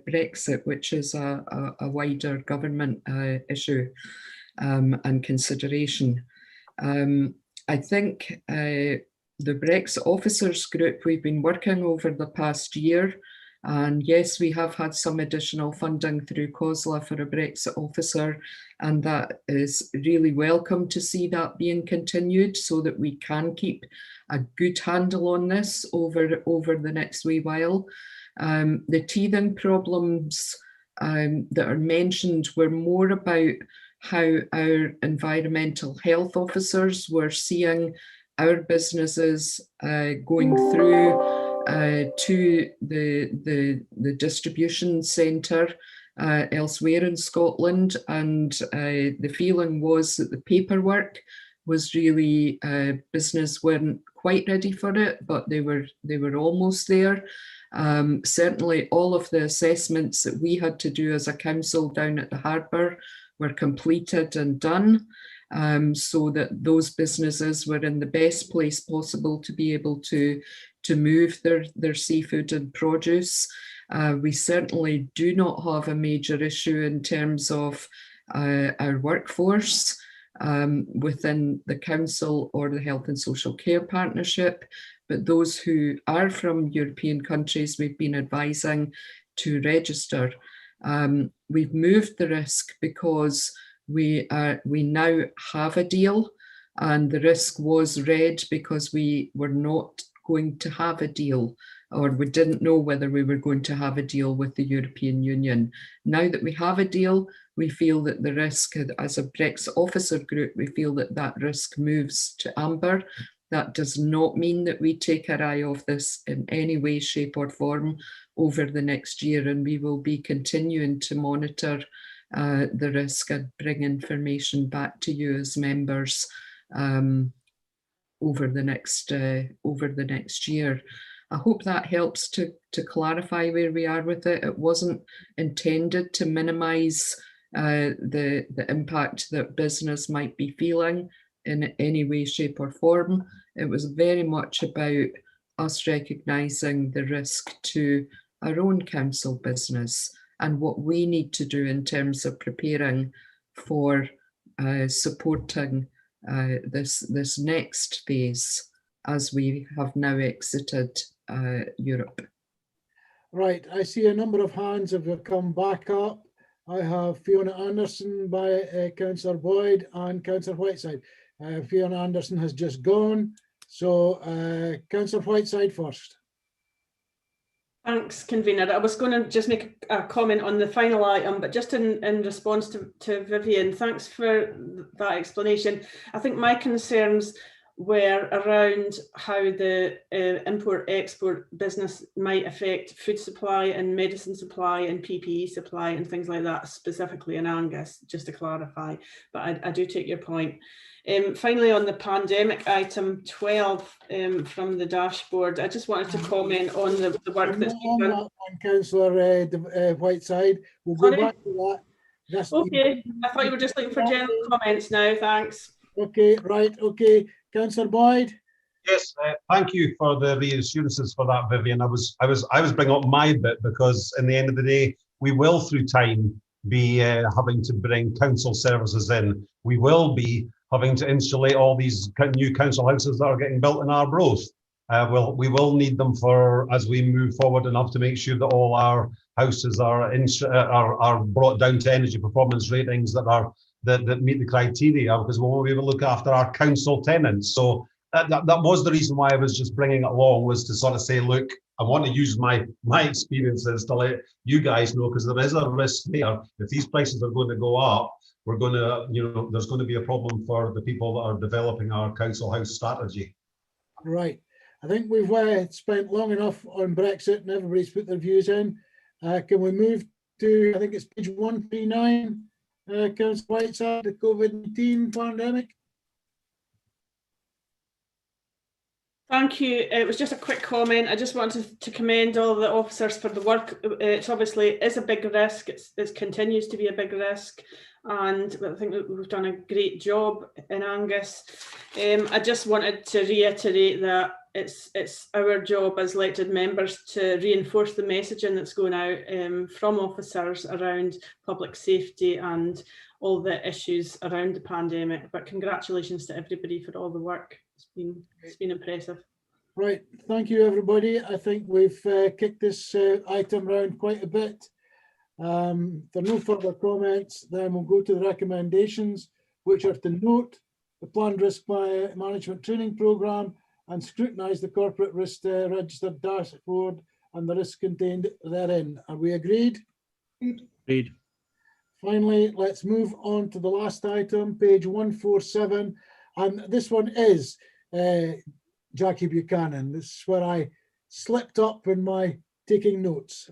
Brexit, which is a wider government issue and consideration. I think the Brexit Officers Group, we've been working over the past year, and yes, we have had some additional funding through COSLA for a Brexit officer, and that is really welcome to see that being continued so that we can keep a good handle on this over the next wee while. The teething problems that are mentioned were more about how our environmental health officers were seeing our businesses going through to the distribution centre elsewhere in Scotland, and the feeling was that the paperwork was really business weren't quite ready for it, but they were almost there. Certainly all of the assessments that we had to do as a council down at the harbour were completed and done, so that those businesses were in the best place possible to be able to move their seafood and produce. We certainly do not have a major issue in terms of our workforce within the council or the Health and Social Care Partnership, but those who are from European countries, we've been advising to register. We've moved the risk because we now have a deal, and the risk was red because we were not going to have a deal, or we didn't know whether we were going to have a deal with the European Union. Now that we have a deal, we feel that the risk, as a Brexit officer group, we feel that that risk moves to amber. That does not mean that we take our eye off this in any way, shape or form over the next year, and we will be continuing to monitor the risk and bring information back to you as members over the next year. I hope that helps to clarify where we are with it. It wasn't intended to minimise the impact that business might be feeling in any way, shape or form. It was very much about us recognising the risk to our own council business and what we need to do in terms of preparing for supporting this next phase as we have now exited Europe.
Right, I see a number of hands have come back up. I have Fiona Anderson by Councillor Boyd and Councillor Whiteside. Fiona Anderson has just gone, so Councillor Whiteside first.
Thanks, Convener. I was going to just make a comment on the final item, but just in response to Vivian, thanks for that explanation. I think my concerns were around how the import-export business might affect food supply and medicine supply and PPE supply and things like that, specifically in Angus, just to clarify. But I do take your point. Finally, on the pandemic item 12 from the dashboard, I just wanted to comment on the work that's been done.
On Councillor Whiteside, we'll go back to that.
Okay, I thought you were just looking for general comments now, thanks.
Okay, right, okay. Councillor Boyd?
Yes, thank you for the reassurances for that, Vivian. I was bringing up my bit because in the end of the day, we will through time be having to bring council services in. We will be having to insulate all these new council houses that are getting built in Arbroath. We will need them for as we move forward enough to make sure that all our houses are brought down to energy performance ratings that meet the criteria, because we won't be able to look after our council tenants. So that was the reason why I was just bringing it along, was to sort of say, look, I want to use my experiences to let you guys know, because there is a risk there. If these prices are going to go up, we're going to, there's going to be a problem for the people that are developing our council house strategy.
Right. I think we've spent long enough on Brexit and everybody's put their views in. Can we move to, I think it's page 139, Councillor Whiteside, the COVID-19 pandemic?
Thank you. It was just a quick comment. I just wanted to commend all the officers for the work. It's obviously a big risk. It continues to be a big risk, and I think that we've done a great job in Angus. I just wanted to reiterate that it's our job as elected members to reinforce the messaging that's going out from officers around public safety and all the issues around the pandemic. But congratulations to everybody for all the work. It's been impressive.
Right, thank you everybody. I think we've kicked this item around quite a bit. If there are no further comments, then we'll go to the recommendations, which are to note the planned risk management training programme and scrutinise the corporate risk registered dashboard and the risks contained therein. Are we agreed?
Agreed.
Finally, let's move on to the last item, page 147. And this one is Jackie Buchanan. This is where I slipped up in my taking notes.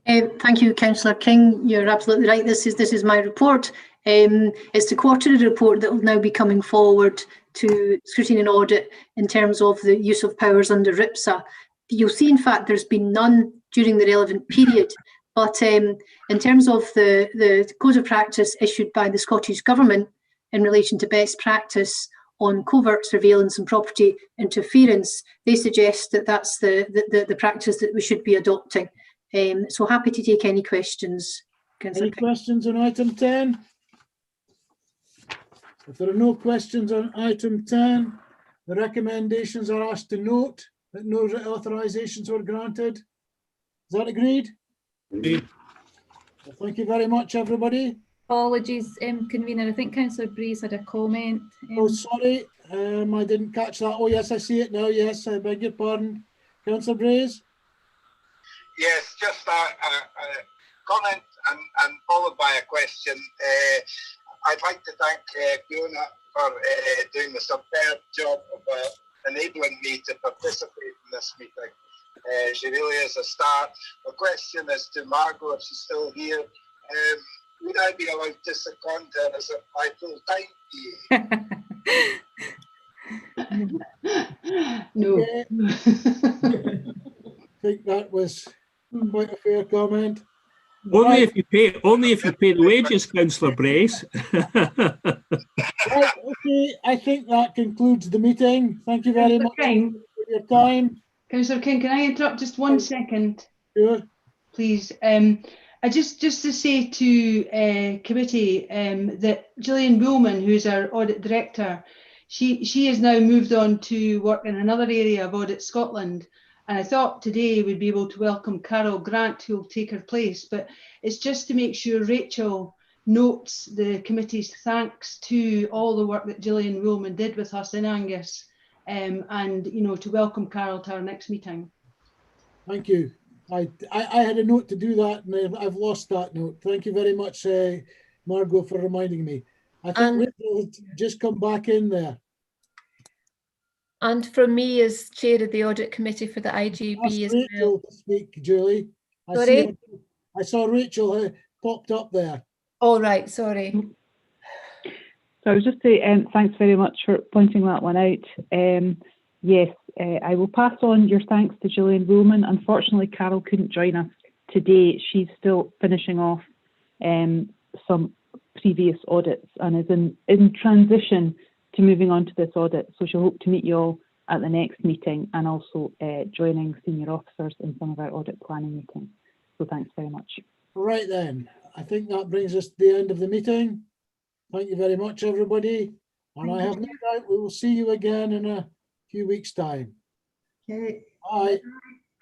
Thank you, Councillor King. You're absolutely right. This is my report. It's the quarterly report that will now be coming forward to Scrutiny and Audit in terms of the use of powers under RIPSA. You'll see, in fact, there's been none during the relevant period. But in terms of the code of practice issued by the Scottish Government in relation to best practice on covert surveillance and property interference, they suggest that that's the practice that we should be adopting. So happy to take any questions.
Any questions on item 10? If there are no questions on item 10, the recommendations are asked to note that no authorisations were granted. Is that agreed?
Agreed.
Well, thank you very much, everybody.
Apologies, Convener. I think Councillor Breeze had a comment.
Oh, sorry, I didn't catch that. Oh, yes, I see it now. Yes, I beg your pardon. Councillor Breeze?
Yes, just a comment and followed by a question. I'd like to thank Fiona for doing the superb job of enabling me to participate in this meeting. She really is a star. The question is to Margot, if she's still here. Would I be allowed to second her as my full-time PA?
No.
I think that was quite a fair comment.
Only if you pay the wages, Councillor Brace.
Right, okay, I think that concludes the meeting. Thank you very much for your time.
Councillor King, can I interrupt just 1 second?
Sure.
Please. I just to say to committee that Gillian Woolman, who's our audit director, she has now moved on to work in another area of Audit Scotland. And I thought today we'd be able to welcome Carol Grant, who will take her place. But it's just to make sure Rachel notes the committee's thanks to all the work that Gillian Woolman did with us in Angus, and to welcome Carol to our next meeting.
Thank you. I had a note to do that, and I've lost that note. Thank you very much, Margot, for reminding me. I think Rachel had just come back in there.
And from me as chair of the audit committee for the IGB as
Rachel
well.
To speak, Julie.
Sorry?
I saw Rachel popped up there.
All right, sorry.
So I was just saying thanks very much for pointing that one out. Yes, I will pass on your thanks to Gillian Woolman. Unfortunately, Carol couldn't join us today. She's still finishing off some previous audits and is in transition to moving on to this audit. So she'll hope to meet you all at the next meeting and also joining senior officers in some of our audit planning meetings. So thanks very much.
Right then, I think that brings us to the end of the meeting. Thank you very much, everybody. And I have no doubt we will see you again in a few weeks' time.
Okay.
Bye.